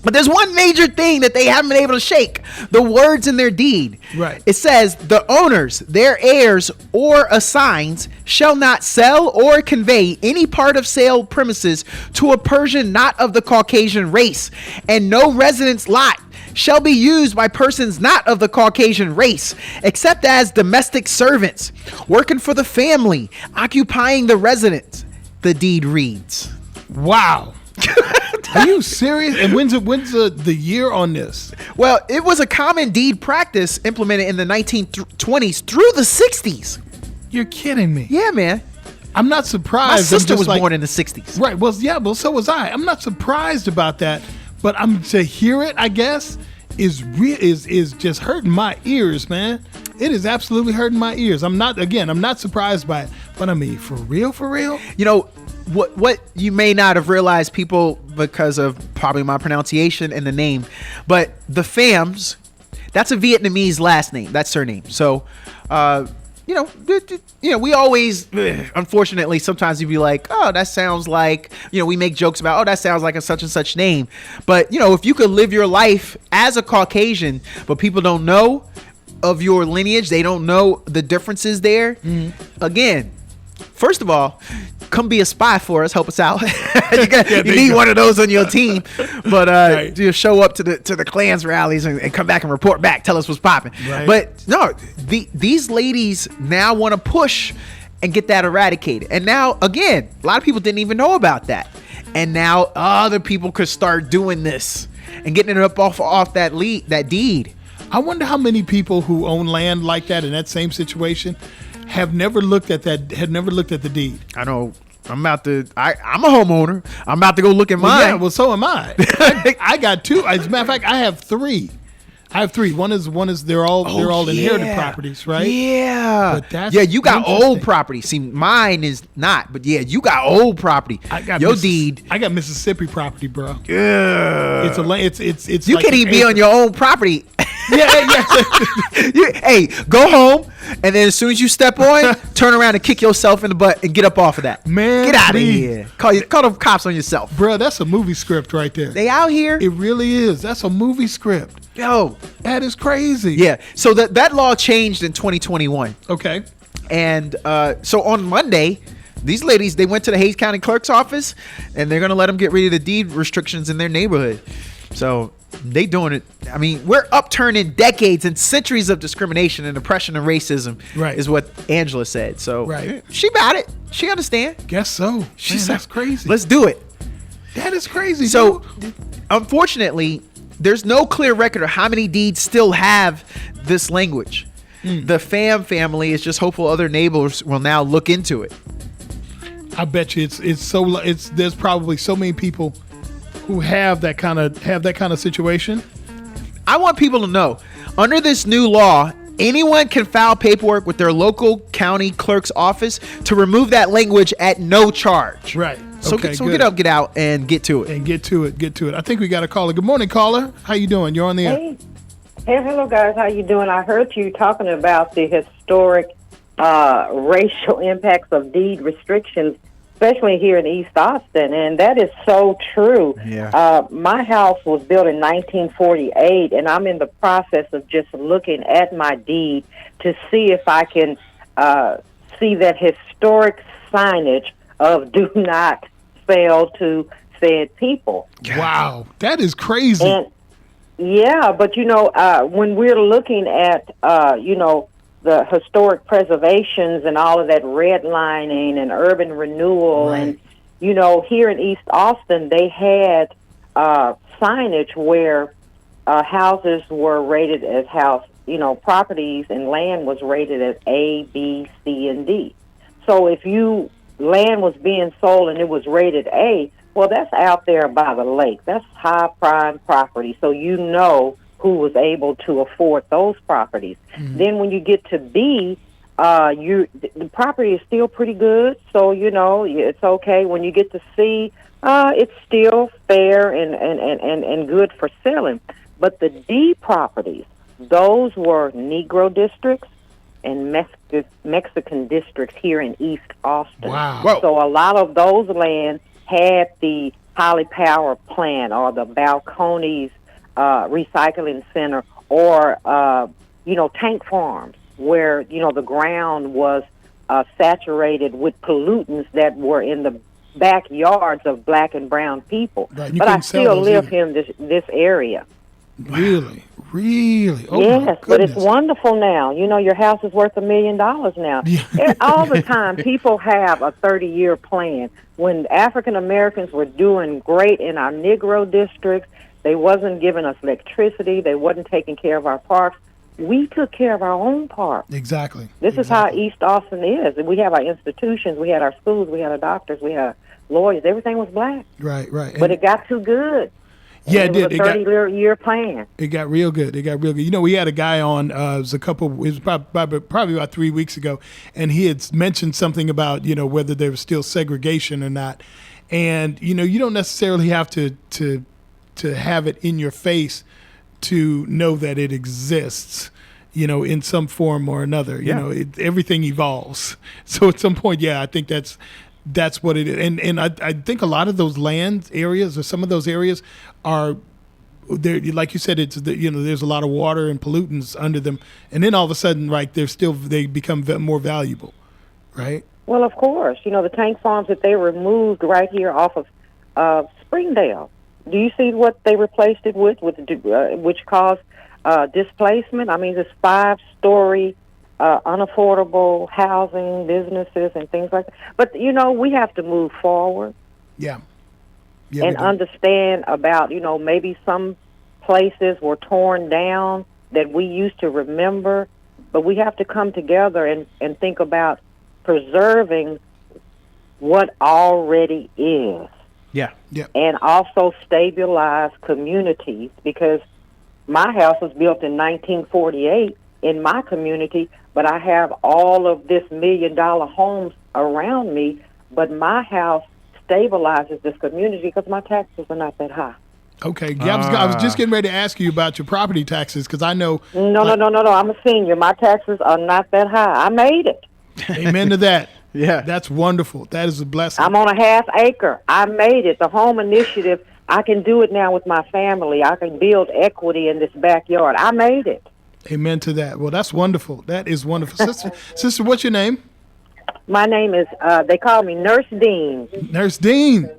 But there's one major thing that they haven't been able to shake: the words in their deed. Right. It says the owners, their heirs, or assigns shall not sell or convey any part of sale premises to a Persian not of the Caucasian race, and no residence lot shall be used by persons not of the Caucasian race, except as domestic servants, working for the family, occupying the residence. The deed reads. Wow. Are you serious? And when's the year on this? Well, it was a common deed practice implemented in the 1920s through the 60s. You're kidding me. Yeah, man. I'm not surprised. My sister I'm just was born in the 60s. Right. Well, yeah. Well, so was I. I'm not surprised about that, but to hear it, I guess, is just hurting my ears, man. It is absolutely hurting my ears. I'm not surprised by it, but I mean, for real. You know, what you may not have realized, people, because of probably my pronunciation and the name, but the Phams, that's a Vietnamese last name, that's surname. So, we always, unfortunately, sometimes you'd be like, oh, that sounds like, we make jokes about, oh, that sounds like a such and such name. But, if you could live your life as a Caucasian, but people don't know of your lineage, they don't know the differences there. Mm-hmm. Again, first of all, come be a spy for us. Help us out. You need one of those on your team. But right. Show up to the Klans rallies and come back and report back. Tell us what's popping. Right. But no, these ladies now want to push and get that eradicated. And now, again, a lot of people didn't even know about that. and now other people could start doing this and getting it up off that deed. I wonder how many people who own land like that in that same situation have never looked at that. Had never looked at the deed. I know. I'm a homeowner. I'm about to go look at mine. Yeah, well, so am I. I got two. As a matter of fact, I have three. One is they're all inherited properties, right? Yeah. But that's you got old property. See, mine is not, but yeah, you got old property. I got deed. I got Mississippi property, bro. Yeah. It's you like can't even be on your own property. Yeah. Hey, go home, and then as soon as you step on, turn around and kick yourself in the butt and get up off of that. Man, get out of here. Call the cops on yourself, bro. That's a movie script right there. They out here. It really is. That's a movie script. Yo, that is crazy. Yeah. So that law changed in 2021. Okay. And so on Monday, these ladies, they went to the Hayes County Clerk's office, and they're gonna let them get rid of the deed restrictions in their neighborhood. So they doing it. I mean, we're upturning decades and centuries of discrimination and oppression and racism. Right. Is what Angela said. So right. She about it. She understand. Guess so. She said, that's crazy. Let's do it. That is crazy. So, unfortunately, there's no clear record of how many deeds still have this language. The family is just hopeful other neighbors will now look into it. I bet you there's probably so many people who have that kind of situation. I want people to know, under this new law, anyone can file paperwork with their local county clerk's office to remove that language at no charge. Right. So, okay, so get out and get to it. Get to it. I think we got a caller. Good morning, caller. How you doing? You're on the air. Hey, hello guys. How you doing? I heard you talking about the historic racial impacts of deed restrictions, especially here in East Austin, and that is so true. Yeah. My house was built in 1948, and I'm in the process of just looking at my deed to see if I can see that historic signage of "Do not sell to said people." Wow, that is crazy. And yeah, but when we're looking at the historic preservations and all of that redlining and urban renewal, right. And here in East Austin they had signage where houses were rated as properties and land was rated as A, B, C, and D. So if land was being sold and it was rated A, well, that's out there by the lake. That's high prime property. So who was able to afford those properties. Mm-hmm. Then when you get to B, the property is still pretty good. So, it's okay. When you get to C, it's still fair and good for selling. But the D properties, those were Negro districts and Mexican districts here in East Austin. Wow. So a lot of those lands had the Holly Power plant or the Balcones recycling center or, tank farms where, the ground was saturated with pollutants that were in the backyards of black and brown people. Right. But I still live in this area. Really? Oh, yes, but it's wonderful now. Your house is worth $1 million now. Yeah. All the time, people have a 30-year plan. When African Americans were doing great in our Negro districts, they wasn't giving us electricity. They wasn't taking care of our parks. We took care of our own parks. Exactly. This is how East Austin is. We have our institutions. We had our schools. We had our doctors. We had lawyers. Everything was black. Right. But it got too good. Yeah, it did. It was a 30-year plan. It got real good. We had a guy on. It was probably about 3 weeks ago, and he had mentioned something about whether there was still segregation or not. And you don't necessarily have to have it in your face to know that it exists. In some form or another. Yeah. Everything evolves. So at some point, I think that's what it is. And I think a lot of those land areas or some of those areas are there, like you said, there's a lot of water and pollutants under them, and then all of a sudden, right, they become more valuable, right? Well, of course, the tank farms that they removed right here off of Springdale. Do you see what they replaced it with which caused displacement? I mean, this 5-story unaffordable housing, businesses, and things like that. But we have to move forward. Yeah. Yeah, we and do. understand about, maybe some places were torn down that we used to remember, but we have to come together and think about preserving what already is, Yeah. and also stabilize communities, because my house was built in 1948 in my community, but I have all of this $1 million homes around me, but my house stabilizes this community because my taxes are not that high. Okay, yeah, I was just getting ready to ask you about your property taxes because I know. No. I'm a senior. My taxes are not that high. I made it. Amen to that. Yeah. That's wonderful. That is a blessing. I'm on a half acre. I made it. The home initiative, I can do it now with my family. I can build equity in this backyard. I made it. Amen to that. Well, that's wonderful. That is wonderful. Sister, what's your name? My name is, they call me Nurse Dean. Nurse Dean.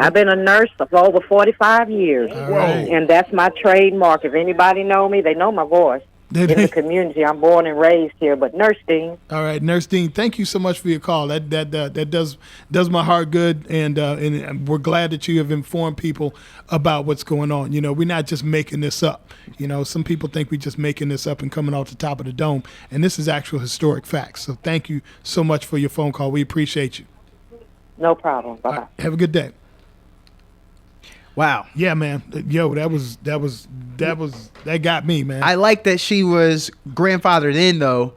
I've been a nurse for over 45 years, right. and that's my trademark. If anybody know me, they know my voice. In the community, I'm born and raised here, but Nurse Dean. All right, Nurse Dean, thank you so much for your call. That does my heart good, and we're glad that you have informed people about what's going on. We're not just making this up. Some people think we're just making this up and coming off the top of the dome, and this is actual historic facts. So thank you so much for your phone call. We appreciate you. No problem. Bye-bye. All right, have a good day. Wow. Yeah, man. Yo, that got me, man. I like that she was grandfathered in though,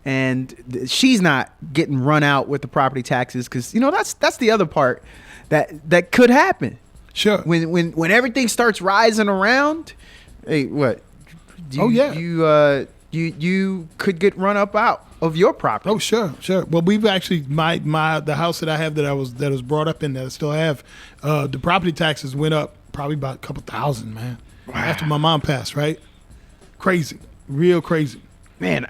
and she's not getting run out with the property taxes because that's the other part that could happen. Sure. When everything starts rising around, hey, what? You could get run up out of your property. Oh, sure. Well, we've actually the house that I have that was brought up in that I still have, the property taxes went up probably about a couple thousand, man. Wow. After my mom passed, right? Crazy, real crazy. Man,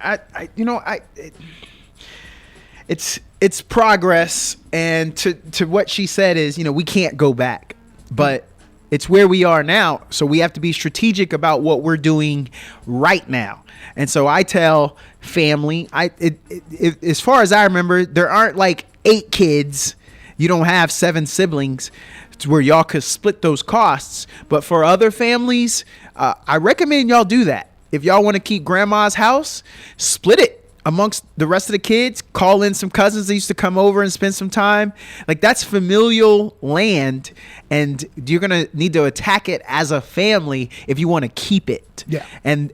it's progress, and to what she said is, we can't go back, but it's where we are now, so we have to be strategic about what we're doing right now. And so I tell family, as far as I remember, there aren't like 8 kids. You don't have 7 siblings to where y'all could split those costs. But for other families, I recommend y'all do that. If y'all want to keep grandma's house, split it amongst the rest of the kids. Call in some cousins that used to come over and spend some time. Like, that's familial land, and you're gonna need to attack it as a family if you want to keep it. Yeah. And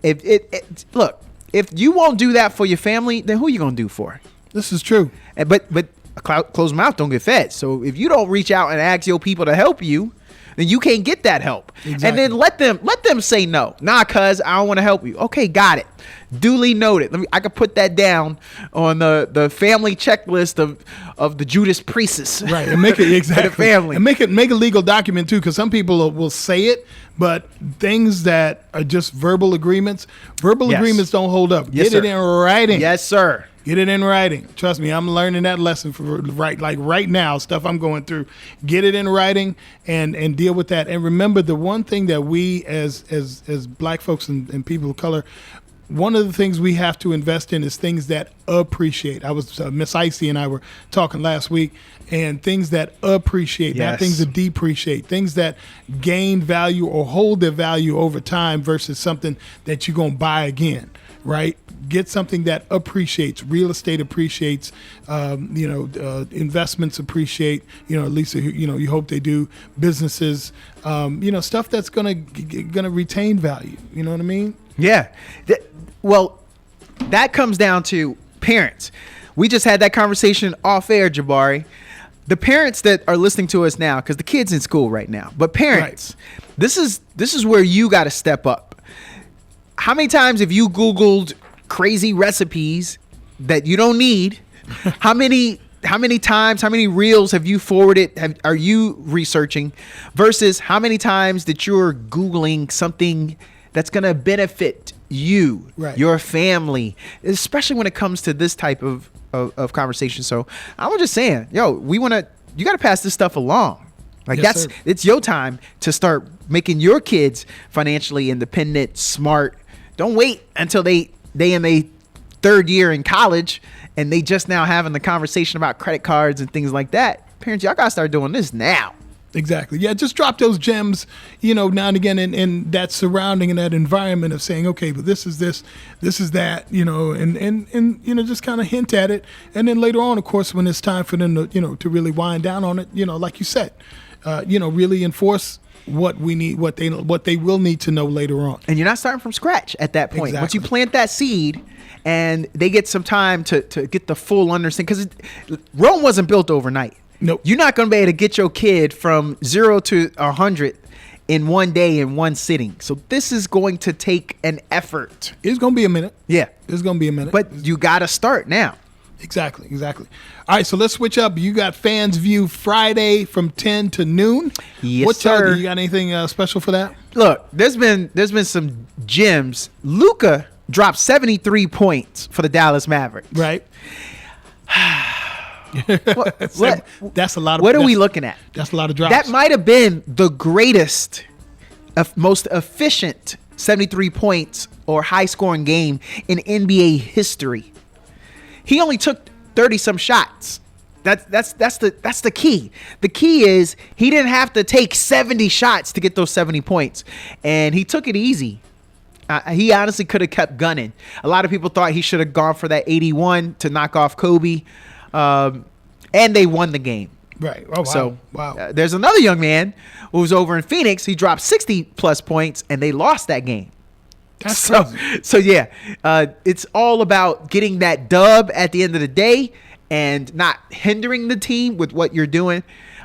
look, if you won't do that for your family, then who you gonna do for? This is true. But a closed mouth don't get fed. So if you don't reach out and ask your people to help you, then you can't get that help. Exactly. And then let them say no. Nah, cuz I don't want to help you. Okay, got it. Duly noted. I could put that down on the family checklist of the Judas Priestess. Right, and make it exactly the family, and make a legal document too, because some people will say it, but things that are just verbal agreements don't hold up. Yes, Get it in writing. Yes, sir. Get it in writing. Trust me, I'm learning that lesson right now, stuff I'm going through. Get it in writing and deal with that. And remember, the one thing that we as black folks and people of color, one of the things we have to invest in is things that appreciate. I was Miss Icy and I were talking last week, and things that appreciate, not things that depreciate, things that gain value or hold their value over time versus something that you're gonna buy again. Right? Get something that appreciates. Real estate appreciates. Investments appreciate. At least you hope they do. Businesses, stuff that's gonna retain value. You know what I mean? Yeah. That comes down to parents. We just had that conversation off air, Jabari. The parents that are listening to us now, because the kid's in school right now, but parents, right. This is where you got to step up. How many times have you Googled crazy recipes that you don't need? How many times, how many reels have you forwarded? Are you researching versus how many times that you're Googling something that's going to benefit you, right. Your family, especially when it comes to this type of conversation. So I was just saying, you got to pass this stuff along. Like yes, sir. It's your time to start making your kids financially independent, smart. Don't wait until they in their 3rd year in college and they just now having the conversation about credit cards and things like that. Parents, y'all gotta start doing this now. Exactly. Yeah, just drop those gems, now and again in that surrounding and that environment of saying, okay, but this is that, and just kind of hint at it. And then later on, of course, when it's time for them to, to really wind down on it, like you said, really enforce what we need, what they will need to know later on. And you're not starting from scratch at that point. Exactly. Once you plant that seed and they get some time to get the full understanding, because Rome wasn't built overnight. Nope. You're not going to be able to get your kid from 0 to 100 in one day, in one sitting. So this is going to take an effort. It's going to be a minute. Yeah. It's going to be a minute. But you got to start now. Exactly. All right, so let's switch up. You got Fans View Friday from 10 to noon. Yes, sir. You got anything special for that? Look, there's been some gems. Luka dropped 73 points for the Dallas Mavericks. Right. That's a lot of. What are we looking at? That's a lot of drops. That might have been the greatest, most efficient 73 points or high scoring game in NBA history. He only took 30 some shots. That's the key. The key is he didn't have to take 70 shots to get those 70 points, and he took it easy. He honestly could have kept gunning. A lot of people thought he should have gone for that 81 to knock off Kobe. And they won the game. Right. Oh, wow. So wow. There's another young man who's over in Phoenix. He dropped 60 plus points and they lost that game. That's crazy. So yeah, it's all about getting that dub at the end of the day and not hindering the team with what you're doing.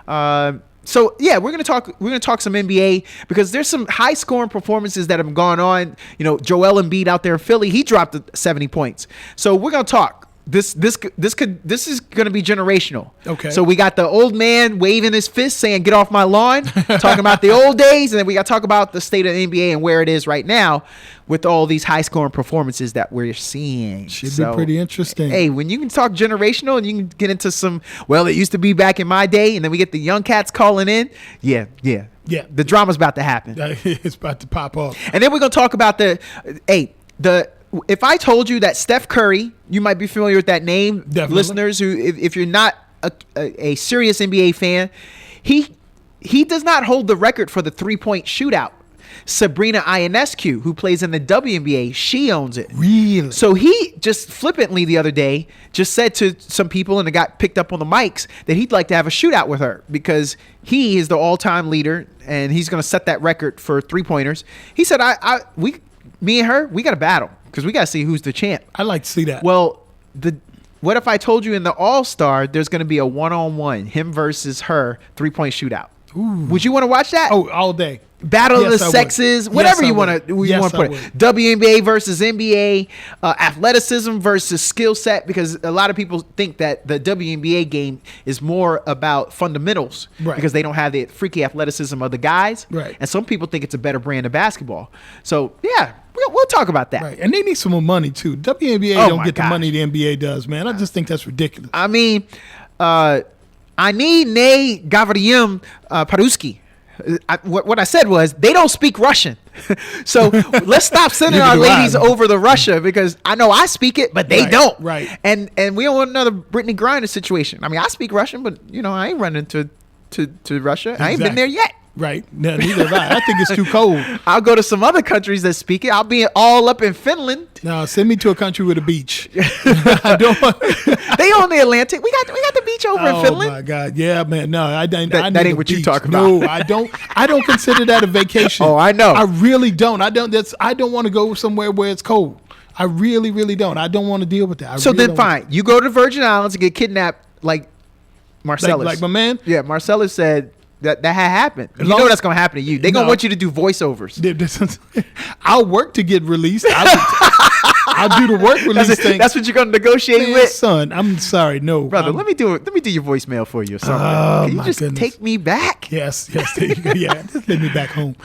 So yeah, we're gonna talk some NBA because there's some high scoring performances that have gone on. Joel Embiid out there in Philly, he dropped 70 points. So we're gonna talk. This is going to be generational. Okay. So we got the old man waving his fist saying, "Get off my lawn," talking about the old days, and then we got to talk about the state of the NBA and where it is right now with all these high scoring performances that we're seeing. Should be pretty interesting. Hey, when you can talk generational and you can get into some, well, it used to be back in my day, and then we get the young cats calling in. Yeah. The drama's about to happen. It's about to pop off. And then we're going to talk about if I told you that Steph Curry, you might be familiar with that name, Definitely. Listeners, who if you're not a serious NBA fan, he does not hold the record for the 3-point shootout. Sabrina Ionescu, who plays in the WNBA, she owns it. Really? So he just flippantly the other day just said to some people, and it got picked up on the mics, that he'd like to have a shootout with her because he is the all-time leader and he's going to set that record for 3-pointers. He said, me and her, we got to battle because we got to see who's the champ. I'd like to see that. Well, what if I told you in the All-Star there's going to be a one-on-one, him versus her 3-point shootout? Ooh. Would you want to watch that? Oh, all day. Battle of the sexes, whatever you want to put it. WNBA versus NBA, athleticism versus skill set, because a lot of people think that the WNBA game is more about fundamentals because they don't have the freaky athleticism of the guys. Right. And some people think it's a better brand of basketball. So, yeah, we'll talk about that. Right. And they need some more money, too. WNBA don't get the money the NBA does, man. I just think that's ridiculous. I mean, I need Ne Gavrilim Paruski. What I said was they don't speak Russian. So let's stop sending our ladies over to Russia because I know I speak it, but they don't. Right. And we don't want another Brittany Griner situation. I mean, I speak Russian, but I ain't running to Russia. Exactly. I ain't been there yet. Right. No, neither have I. I think it's too cold. I'll go to some other countries that speak it. I'll be all up in Finland. No, send me to a country with a beach. I don't want They own the Atlantic. We got the beach over in Finland. Oh my God. Yeah, man. No, I that ain't what you talking about. No, I don't consider that a vacation. Oh, I know. I really don't. I don't want to go somewhere where it's cold. I really, really don't. I don't want to deal with that. So then fine. You go to the Virgin Islands and get kidnapped like Marcellus. Like my man? Yeah, Marcellus said that had happened. You know that's going to happen to you. They're going to want you to do voiceovers. I'll work to get released. I'll do the work release thing. That's what you're going to negotiate with? Son, I'm sorry. No. Brother, let me do your voicemail for you or something. Oh, Can you just take me back? Yes. There you go. Yeah, just let me back home.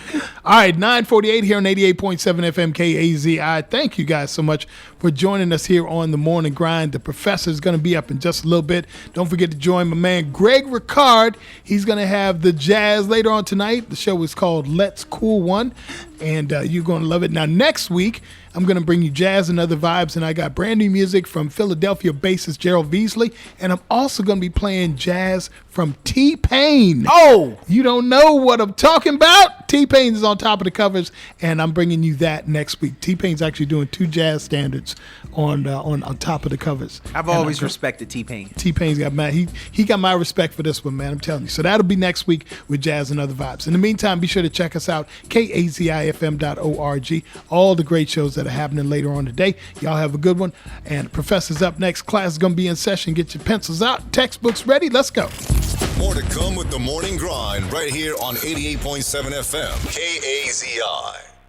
All right, 9:48 here on 88.7 FM KAZI. Thank you guys so much for joining us here on The Morning Grind. The professor is going to be up in just a little bit. Don't forget to join my man Greg Ricard. He's going to have the jazz later on tonight. The show is called Let's Cool One. and you're going to love it. Now, next week, I'm going to bring you jazz and other vibes, and I got brand new music from Philadelphia bassist Gerald Beasley, and I'm also going to be playing jazz from T-Pain. Oh! You don't know what I'm talking about? T-Pain is on top of the covers, and I'm bringing you that next week. T-Pain's actually doing 2 jazz standards on top of the covers. I've always respected T-Pain. T-Pain's got he got my respect for this one, man. I'm telling you. So that'll be next week with jazz and other vibes. In the meantime, be sure to check us out, kazifm.org. All the great shows that are happening later on today. Y'all have a good one. And Professor's up next. Class is going to be in session. Get your pencils out, textbooks ready. Let's go. More to come with the Morning Grind right here on 88.7 FM, KAZI.